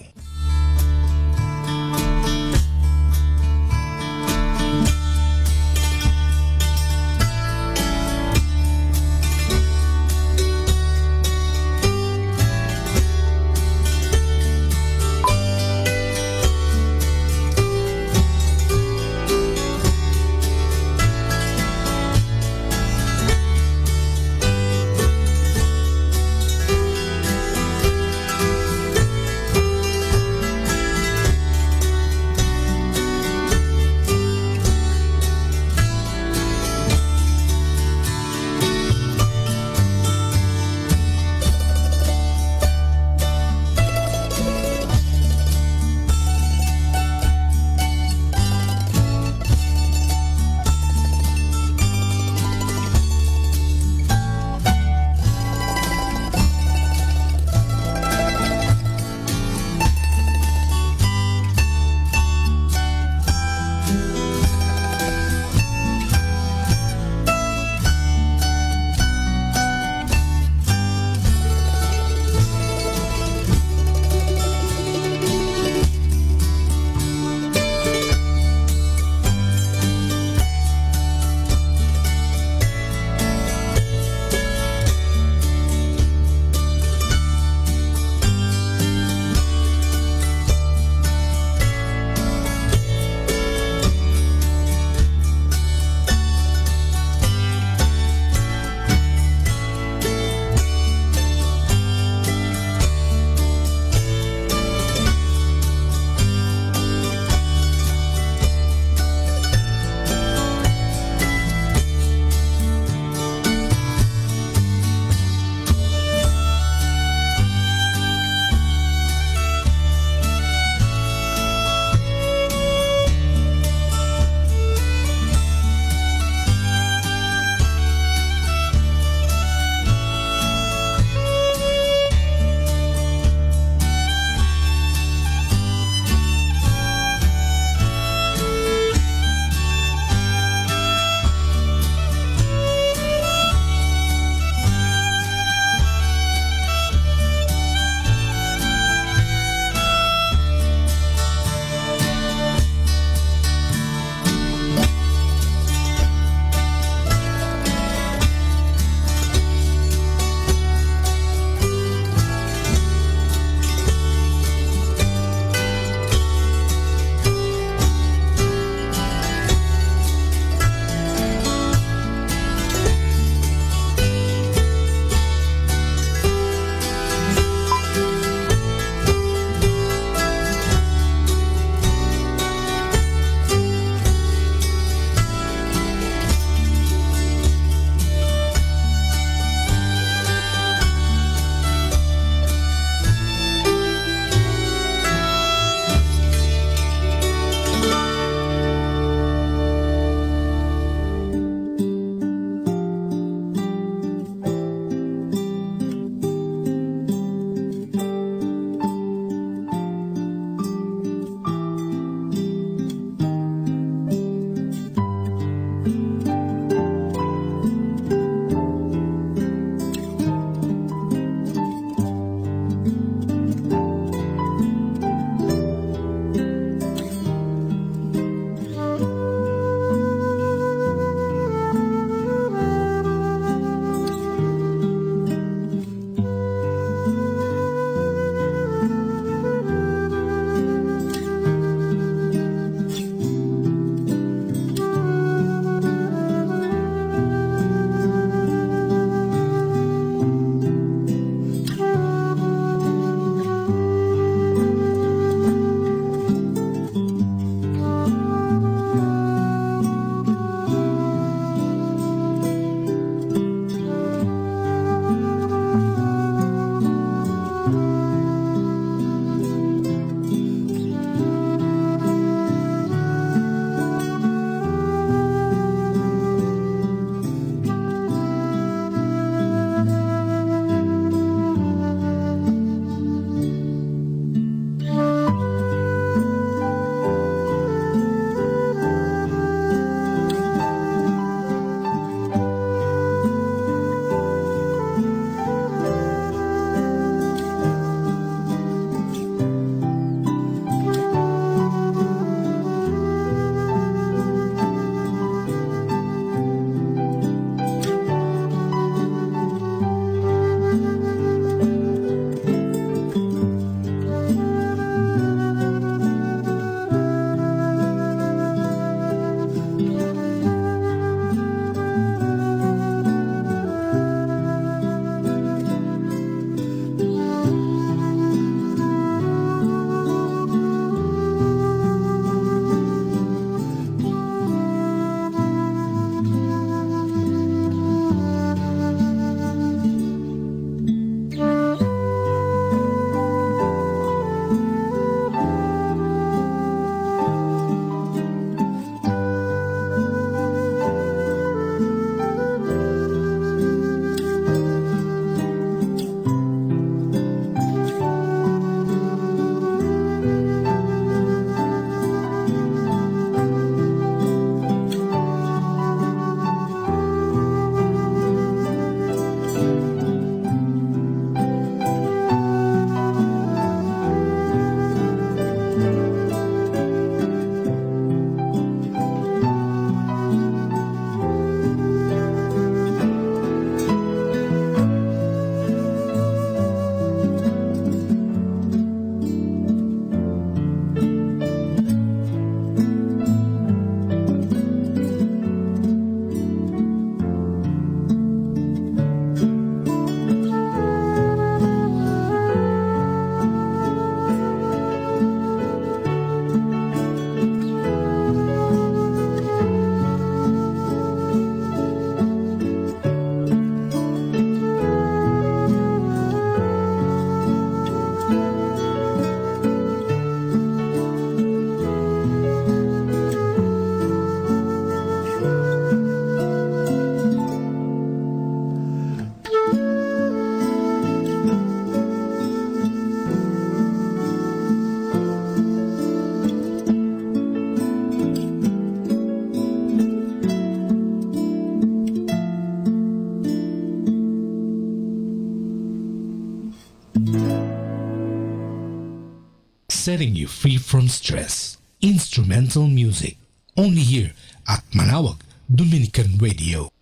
setting you free from stress. Instrumental music. Only here at Manawag Dominican Radio.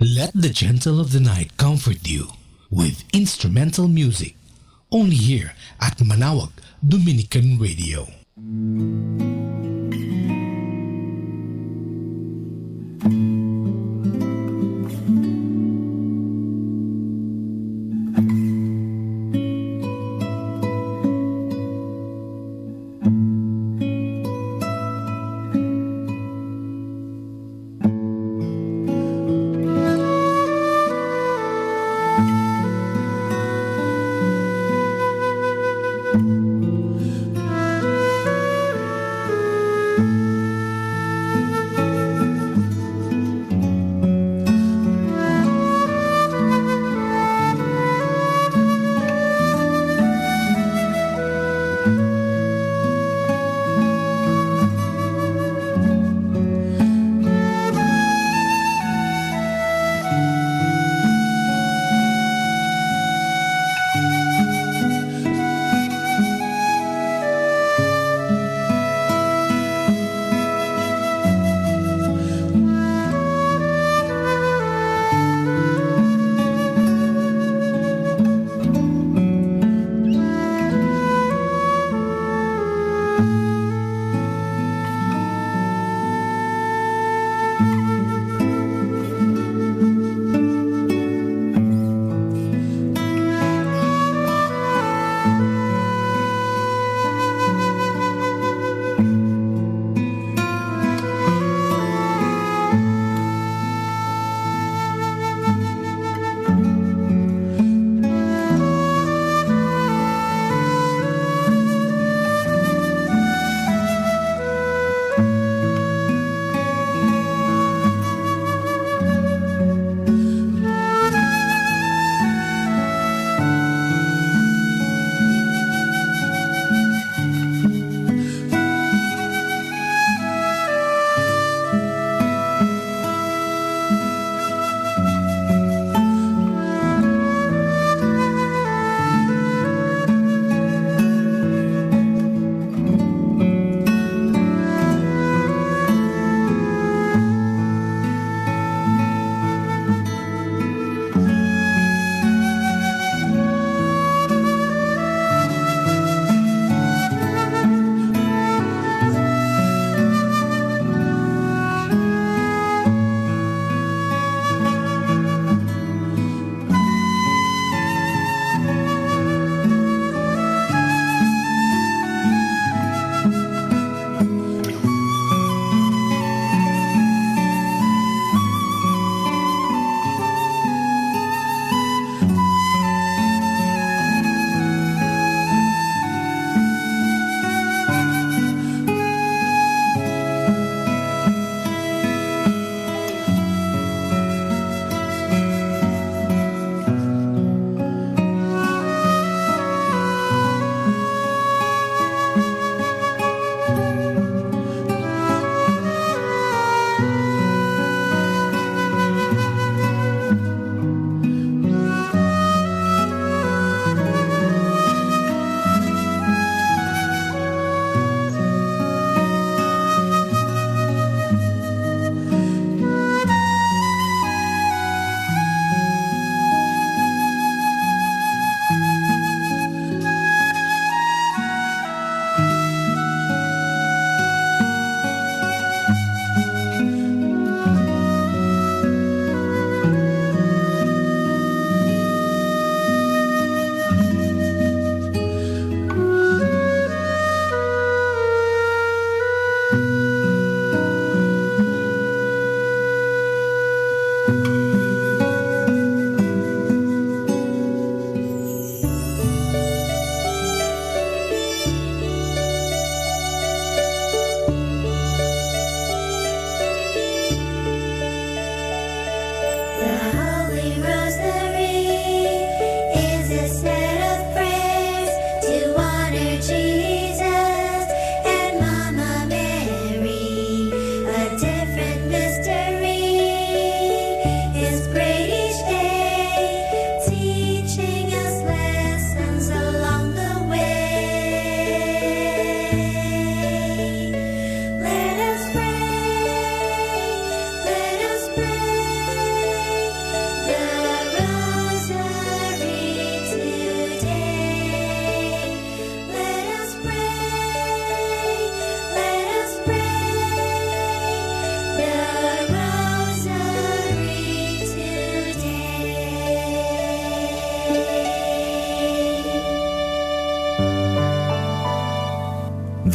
Let the gentle of the night comfort you with instrumental music. Only here at Manawag Dominican Radio.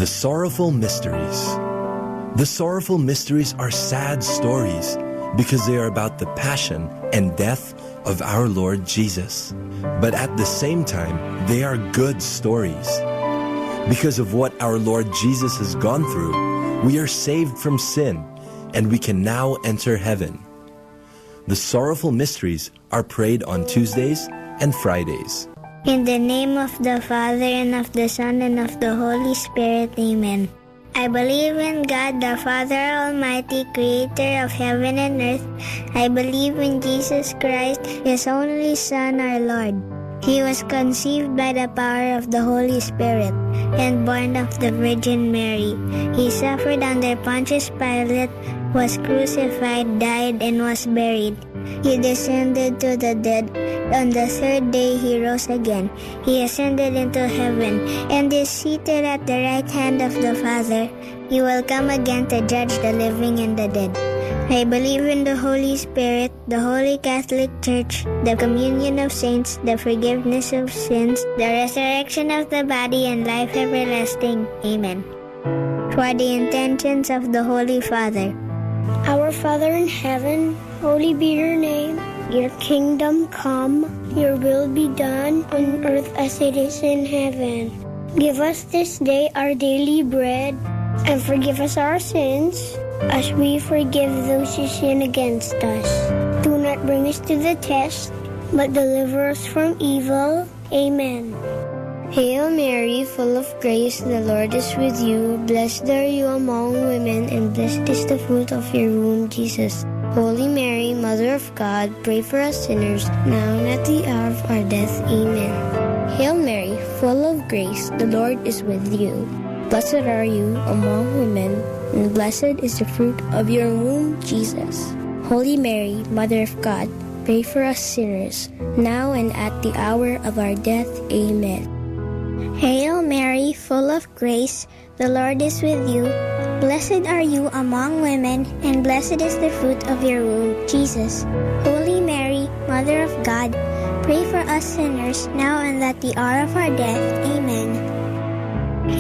sorrowful mysteries. The sorrowful mysteries are sad stories because they are about the passion and death of our Lord Jesus. But at the same time, they are good stories. Because of what our Lord Jesus has gone through, we are saved from sin and we can now enter heaven. The sorrowful mysteries are prayed on Tuesdays and Fridays. In the name of the Father, and of the Son, and of the Holy Spirit, Amen. I believe in God, the Father Almighty, creator of heaven and earth. I believe in Jesus Christ, His only Son, our Lord. He was conceived by the power of the Holy Spirit and born of the Virgin Mary. He suffered under Pontius Pilate, was crucified, died, and was buried. He descended to the dead. On the third day he rose again. He ascended into heaven and is seated at the right hand of the Father. He will come again to judge the living and the dead. I believe in the Holy Spirit, the Holy Catholic Church, the communion of saints, the forgiveness of sins, the resurrection of the body, and life everlasting. Amen. For the intentions of the Holy Father. Our Father in heaven, holy be your name. Your kingdom come, your will be done on earth as it is in heaven. Give us this day our daily bread, and forgive us our sins, as we forgive those who sin against us. Do not bring us to the test, but deliver us from evil. Amen. Hail Mary, full of grace, the Lord is with you. Blessed are you among women, and blessed is the fruit of your womb, Jesus. Holy Mary, Mother of God, pray for us sinners, now and at the hour of our death. Amen. Hail Mary, full of grace, the Lord is with you. Blessed are you among women, and blessed is the fruit of your womb, Jesus. Holy Mary, Mother of God, pray for us sinners, now and at the hour of our death. Amen. Hail Mary, full of grace, the Lord is with you. Blessed are you among women, and blessed is the fruit of your womb, Jesus. Holy Mary, Mother of God, pray for us sinners, now and at the hour of our death. Amen.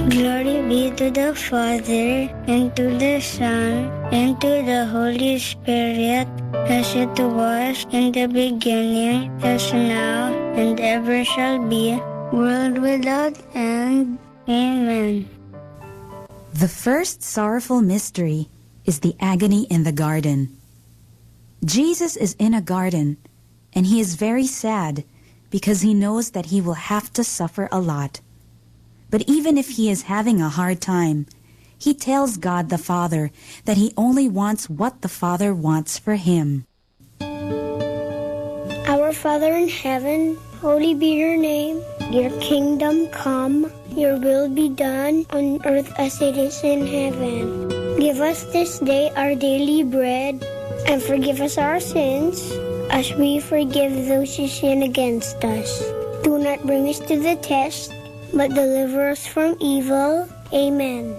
Glory be to the Father, and to the Son, and to the Holy Spirit, as it was in the beginning, as now, and ever shall be, world without end. Amen. The first sorrowful mystery is the agony in the garden. Jesus is in a garden, and he is very sad because he knows that he will have to suffer a lot. But even if he is having a hard time, he tells God the Father that he only wants what the Father wants for him. Our Father in heaven, holy be your name. Your kingdom come, your will be done on earth as it is in heaven. Give us this day our daily bread, and forgive us our sins, as we forgive those who sin against us. Do not bring us to the test, but deliver us from evil. Amen.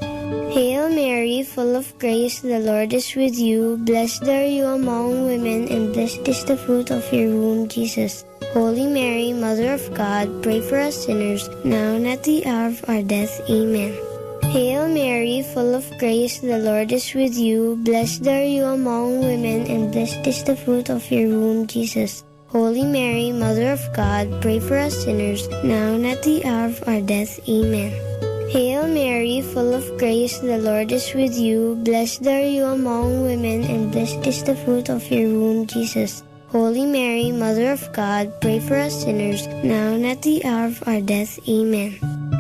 Hail Mary, full of grace, the Lord is with you. Blessed are you among women, and blessed is the fruit of your womb, Jesus. Holy Mary, Mother of God, pray for us sinners, now and at the hour of our death. Amen. Hail Mary, full of grace, the Lord is with you. Blessed are you among women, and blessed is the fruit of your womb, Jesus. Holy Mary, Mother of God, pray for us sinners, now and at the hour of our death. Amen. Hail Mary, full of grace, the Lord is with you. Blessed are you among women, and blessed is the fruit of your womb, Jesus. Holy Mary, Mother of God, pray for us sinners, now and at the hour of our death. Amen.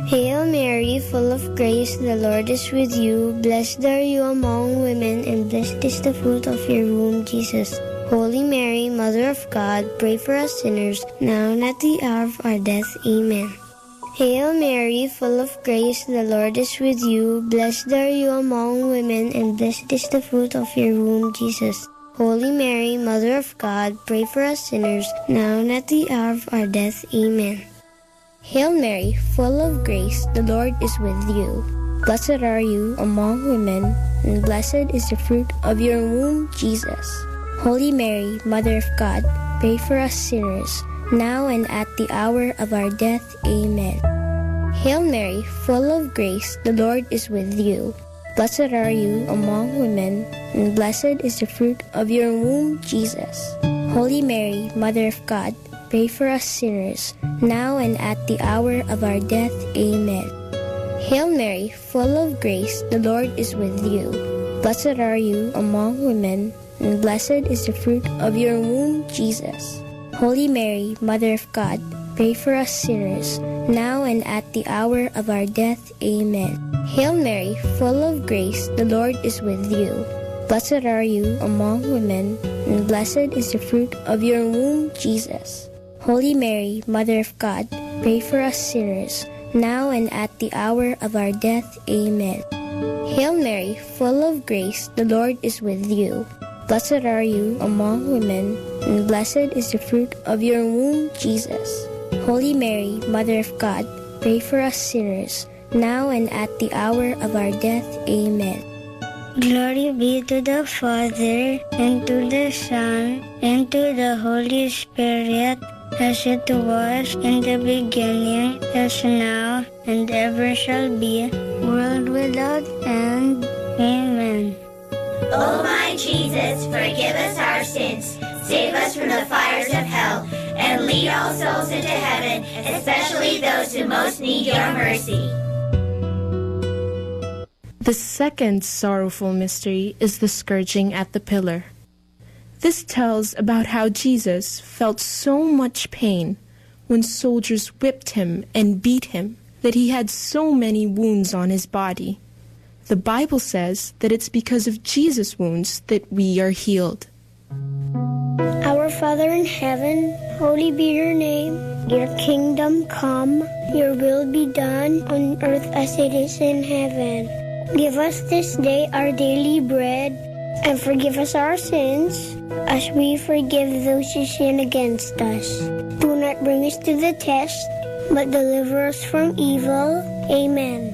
Hail Mary, full of grace, the Lord is with you. Blessed are you among women, and blessed is the fruit of your womb, Jesus. Holy Mary, Mother of God, pray for us sinners, now and at the hour of our death. Amen. Hail Mary, full of grace, the Lord is with you. Blessed are you among women, and blessed is the fruit of your womb, Jesus. Holy Mary, Mother of God, pray for us sinners, now and at the hour of our death. Amen. Hail Mary, full of grace, the Lord is with you. Blessed are you among women, and blessed is the fruit of your womb, Jesus. Holy Mary, Mother of God, pray for us sinners, now and at the hour of our death. Amen. Hail Mary, full of grace, the Lord is with you. Blessed are you among women, and blessed is the fruit of your womb, Jesus. Holy Mary, Mother of God, pray for us sinners, now and at the hour of our death. Amen. Hail Mary, full of grace, the Lord is with you. Blessed are you among women, and blessed is the fruit of your womb, Jesus. Holy Mary, Mother of God, pray for us sinners, now and at the hour of our death. Amen. Hail Mary, full of grace, the Lord is with you. Blessed are you among women, and blessed is the fruit of your womb, Jesus. Holy Mary, Mother of God, pray for us sinners, now and at the hour of our death. Amen. Hail Mary, full of grace, the Lord is with you. Blessed are you among women, and blessed is the fruit of your womb, Jesus. Holy Mary, Mother of God, pray for us sinners, now and at the hour of our death. Amen. Glory be to the Father, and to the Son, and to the Holy Spirit, as it was in the beginning, as now, and ever shall be, world without end. Amen. O my Jesus, forgive us our sins, save us from the fires of hell, and lead all souls into heaven, especially those who most need your mercy. The second sorrowful mystery is the scourging at the pillar. This tells about how Jesus felt so much pain when soldiers whipped him and beat him that he had so many wounds on his body. The Bible says that it's because of Jesus' wounds that we are healed. Our Father in heaven, holy be your name. Your kingdom come, your will be done on earth as it is in heaven. Give us this day our daily bread, and forgive us our sins, as we forgive those who sin against us. Do not bring us to the test, but deliver us from evil. Amen.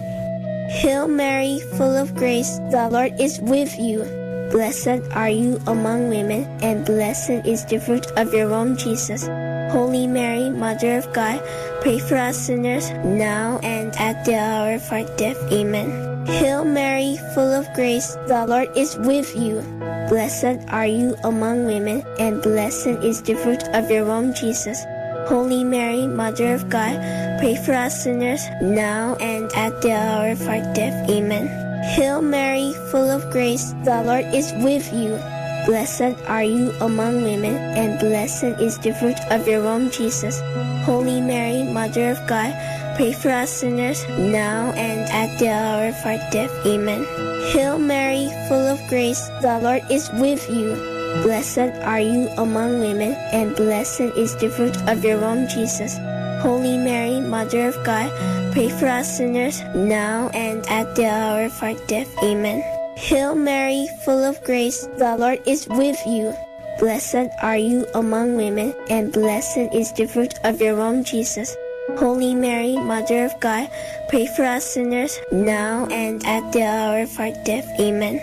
Hail Mary, full of grace, the Lord is with you. Blessed are you among women, and blessed is the fruit of your womb, Jesus. Holy Mary, Mother of God, pray for us sinners, now and at the hour of our death. Amen. Hail Mary, full of grace, the Lord is with you. Blessed are you among women, and blessed is the fruit of your womb, Jesus. Holy Mary, Mother of God, pray for us sinners, now and at the hour of our death. Amen. Hail Mary, full of grace, the Lord is with you. Blessed are you among women, and blessed is the fruit of your womb, Jesus. Holy Mary, Mother of God, pray for us sinners, now and at the hour of our death. Amen. Hail Mary, full of grace, the Lord is with you. Blessed are you among women, and blessed is the fruit of your womb, Jesus. Holy Mary, Mother of God, pray for us sinners, now and at the hour of our death. Amen. Hail Mary, full of grace, the Lord is with you. Blessed are you among women, and blessed is the fruit of your womb, Jesus. Holy Mary, Mother of God, pray for us sinners, now and at the hour of our death. Amen.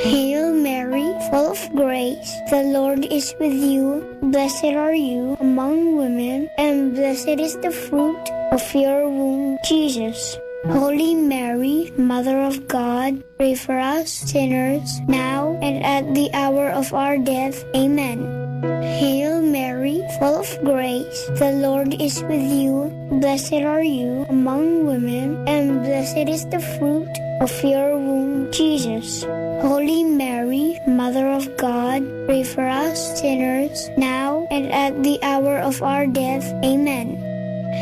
Hail Mary, full of grace, the Lord is with you. Blessed are you among women, and blessed is the fruit of your womb, Jesus. Holy Mary, Mother of God, pray for us sinners, now and at the hour of our death. Amen. Hail Mary, full of grace, the Lord is with you. Blessed are you among women, and blessed is the fruit of your womb, Jesus. Holy Mary, Mother of God, pray for us sinners, now and at the hour of our death. Amen.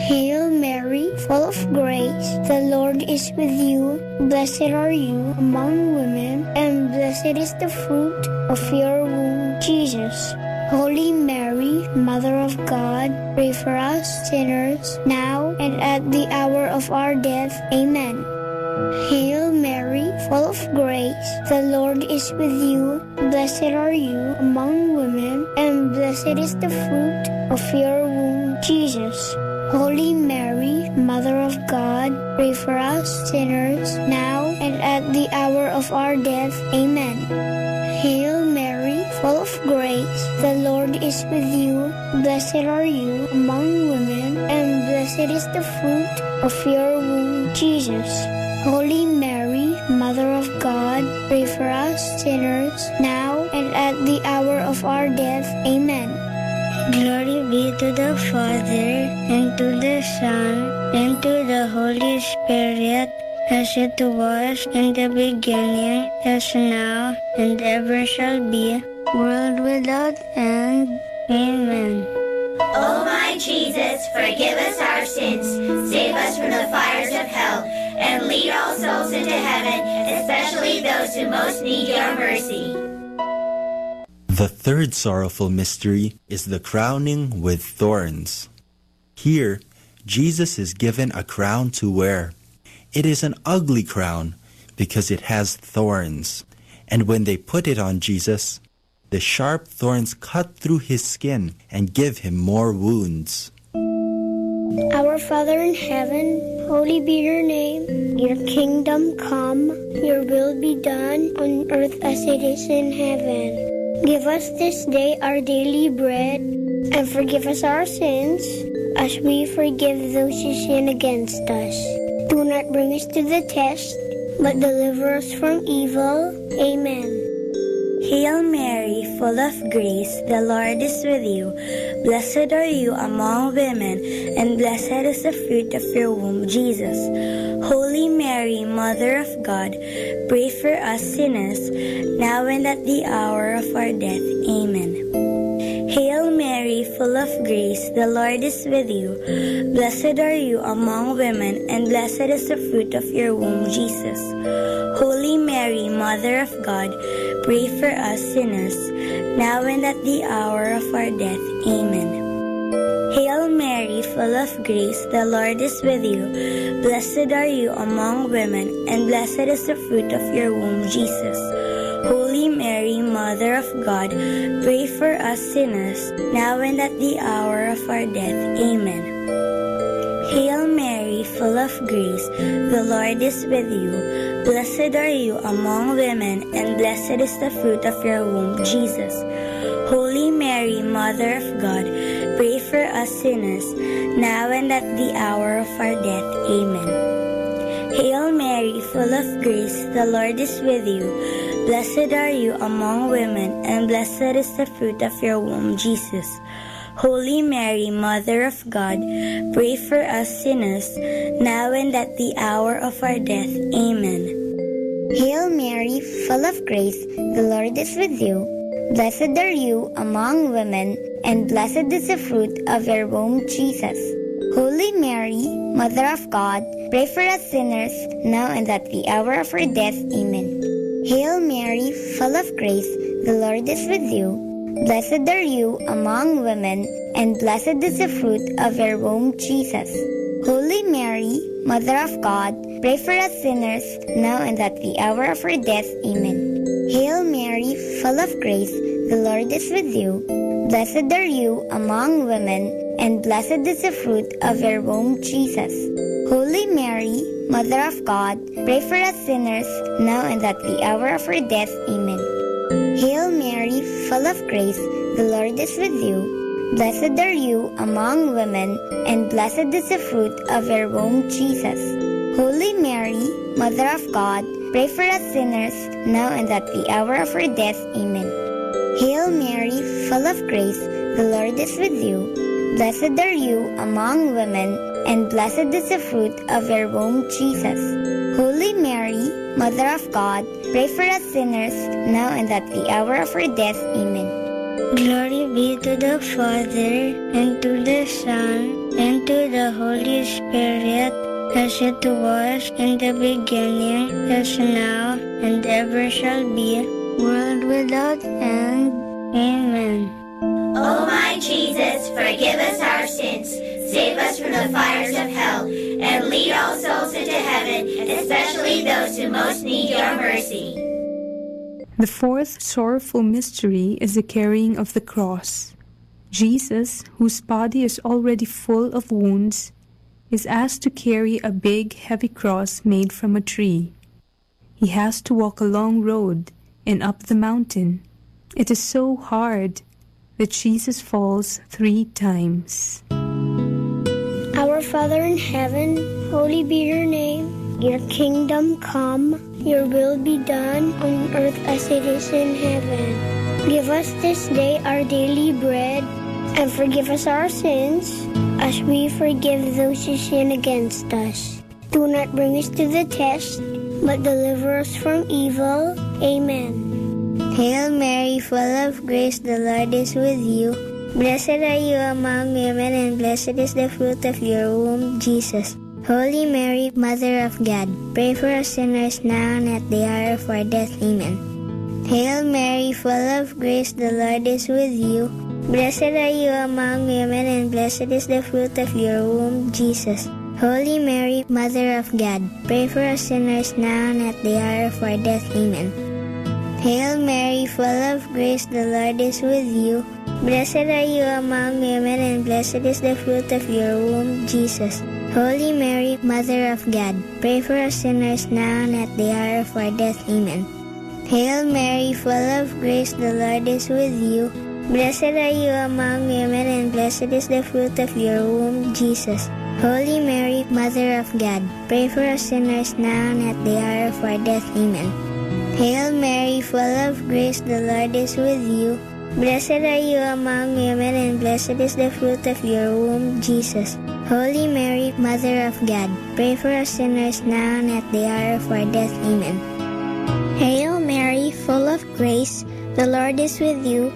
Hail Mary, full of grace, the Lord is with you. Blessed are you among women, and blessed is the fruit of your womb, Jesus. Holy Mary, Mother of God, pray for us sinners, now and at the hour of our death. Amen. Hail Mary, full of grace, the Lord is with you. Blessed are you among women, and blessed is the fruit of your womb, Jesus. Holy Mary, Mother of God, pray for us sinners, now and at the hour of our death. Amen. Hail Mary, full of grace. The Lord is with you. Blessed are you among women, and blessed is the fruit of your womb, Jesus. Holy Mary, Mother of God, pray for us sinners, now and at the hour of our death. Amen. Glory be to the Father, and to the Son, and to the Holy Spirit, as it was in the beginning, as now, and ever shall be, world without end. Amen. O my Jesus, forgive us our sins, save us from the fires of hell, and lead all souls into heaven, especially those who most need your mercy. The third sorrowful mystery is the crowning with thorns. Here, Jesus is given a crown to wear. It is an ugly crown because it has thorns. And when they put it on Jesus, the sharp thorns cut through his skin and give him more wounds. Our Father in heaven, holy be your name. Your kingdom come, your will be done on earth as it is in heaven. Give us this day our daily bread, and forgive us our sins, as we forgive those who sin against us. Do not bring us to the test, but deliver us from evil. Amen. Hail Mary, full of grace, the Lord is with you. Blessed are you among women, and blessed is the fruit of your womb, Jesus. Holy Mary, Mother of God, pray for us sinners, now and at the hour of our death. Amen. Hail Mary, full of grace, the Lord is with you. Blessed are you among women, and blessed is the fruit of your womb, Jesus. Holy Mary, Mother of God, pray for us sinners, now and at the hour of our death. Amen. Hail Mary, full of grace, the Lord is with you. Blessed are you among women, and blessed is the fruit of your womb, Jesus. Holy Mary, Mother of God, pray for us sinners, now and at the hour of our death. Amen. Hail Mary, full of grace, the Lord is with you. Blessed are you among women, and blessed is the fruit of your womb, Jesus. Holy Mary, Mother of God, pray for us sinners, now and at the hour of our death. Amen. Hail Mary, full of grace, the Lord is with you. Blessed are you among women, and blessed is the fruit of your womb, Jesus. Holy Mary, Mother of God, pray for us sinners, now and at the hour of our death. Amen. Hail Mary, full of grace, the Lord is with you. Blessed are you among women, and blessed is the fruit of your womb, Jesus. Holy Mary, Mother of God, pray for us sinners, now and at the hour of our death. Amen. Hail Mary, full of grace, the Lord is with you. Blessed are you among women, and blessed is the fruit of your womb, Jesus. Holy Mary, Mother of God, pray for us sinners, now and at the hour of our death. Amen. Hail Mary, full of grace, the Lord is with you. Blessed are you among women, and blessed is the fruit of your womb, Jesus. Holy Mary, Mother of God, pray for us sinners, now and at the hour of our death. Amen. Hail Mary, full of grace, the Lord is with you. Blessed are you among women, and blessed is the fruit of your womb, Jesus. Holy Mary, Mother of God, pray for us sinners, now and at the hour of our death. Amen. Hail Mary, full of grace, the Lord is with you. Blessed are you among women, and blessed is the fruit of your womb, Jesus. Holy Mary, Mother of God, pray for us sinners, now and at the hour of our death. Amen. Glory be to the Father, and to the Son, and to the Holy Spirit, as it was in the beginning, as now, and ever shall be, world without end. Amen. O my Jesus, forgive us our sins, save us from the fires of hell, and lead all souls into heaven, especially those who most need your mercy. The fourth sorrowful mystery is the carrying of the cross. Jesus, whose body is already full of wounds, is asked to carry a big, heavy cross made from a tree. He has to walk a long road and up the mountain. It is so hard that Jesus falls 3 times. Our Father in heaven, holy be your name. Your kingdom come, your will be done on earth as it is in heaven. Give us this day our daily bread, and forgive us our sins, as we forgive those who sin against us. Do not bring us to the test, but deliver us from evil. Amen. Hail Mary, full of grace, the Lord is with you. Blessed are you among women, and blessed is the fruit of your womb, Jesus. Holy Mary, Mother of God, pray for us sinners now and at the hour of our death. Amen. Hail Mary, full of grace, the Lord is with you. Blessed are you among women, and blessed is the fruit of your womb, Jesus. Holy Mary, Mother of God, pray for us sinners now and at the hour of our death. Amen. Hail Mary, full of grace, the Lord is with you. Blessed are you among women, and blessed is the fruit of your womb, Jesus. Holy Mary, Mother of God, pray for us sinners now and at the hour of our death. Amen. Hail Mary, full of grace, the Lord is with you. Blessed are you among women, and blessed is the fruit of your womb, Jesus. Holy Mary, Mother of God, pray for us sinners now and at the hour of our death. Amen. Hail Mary, full of grace, the Lord is with you. Blessed are you among women, and blessed is the fruit of your womb, Jesus. Holy Mary, Mother of God, pray for us sinners now and at the hour of our death. Amen. Hail Mary, full of grace, the Lord is with you.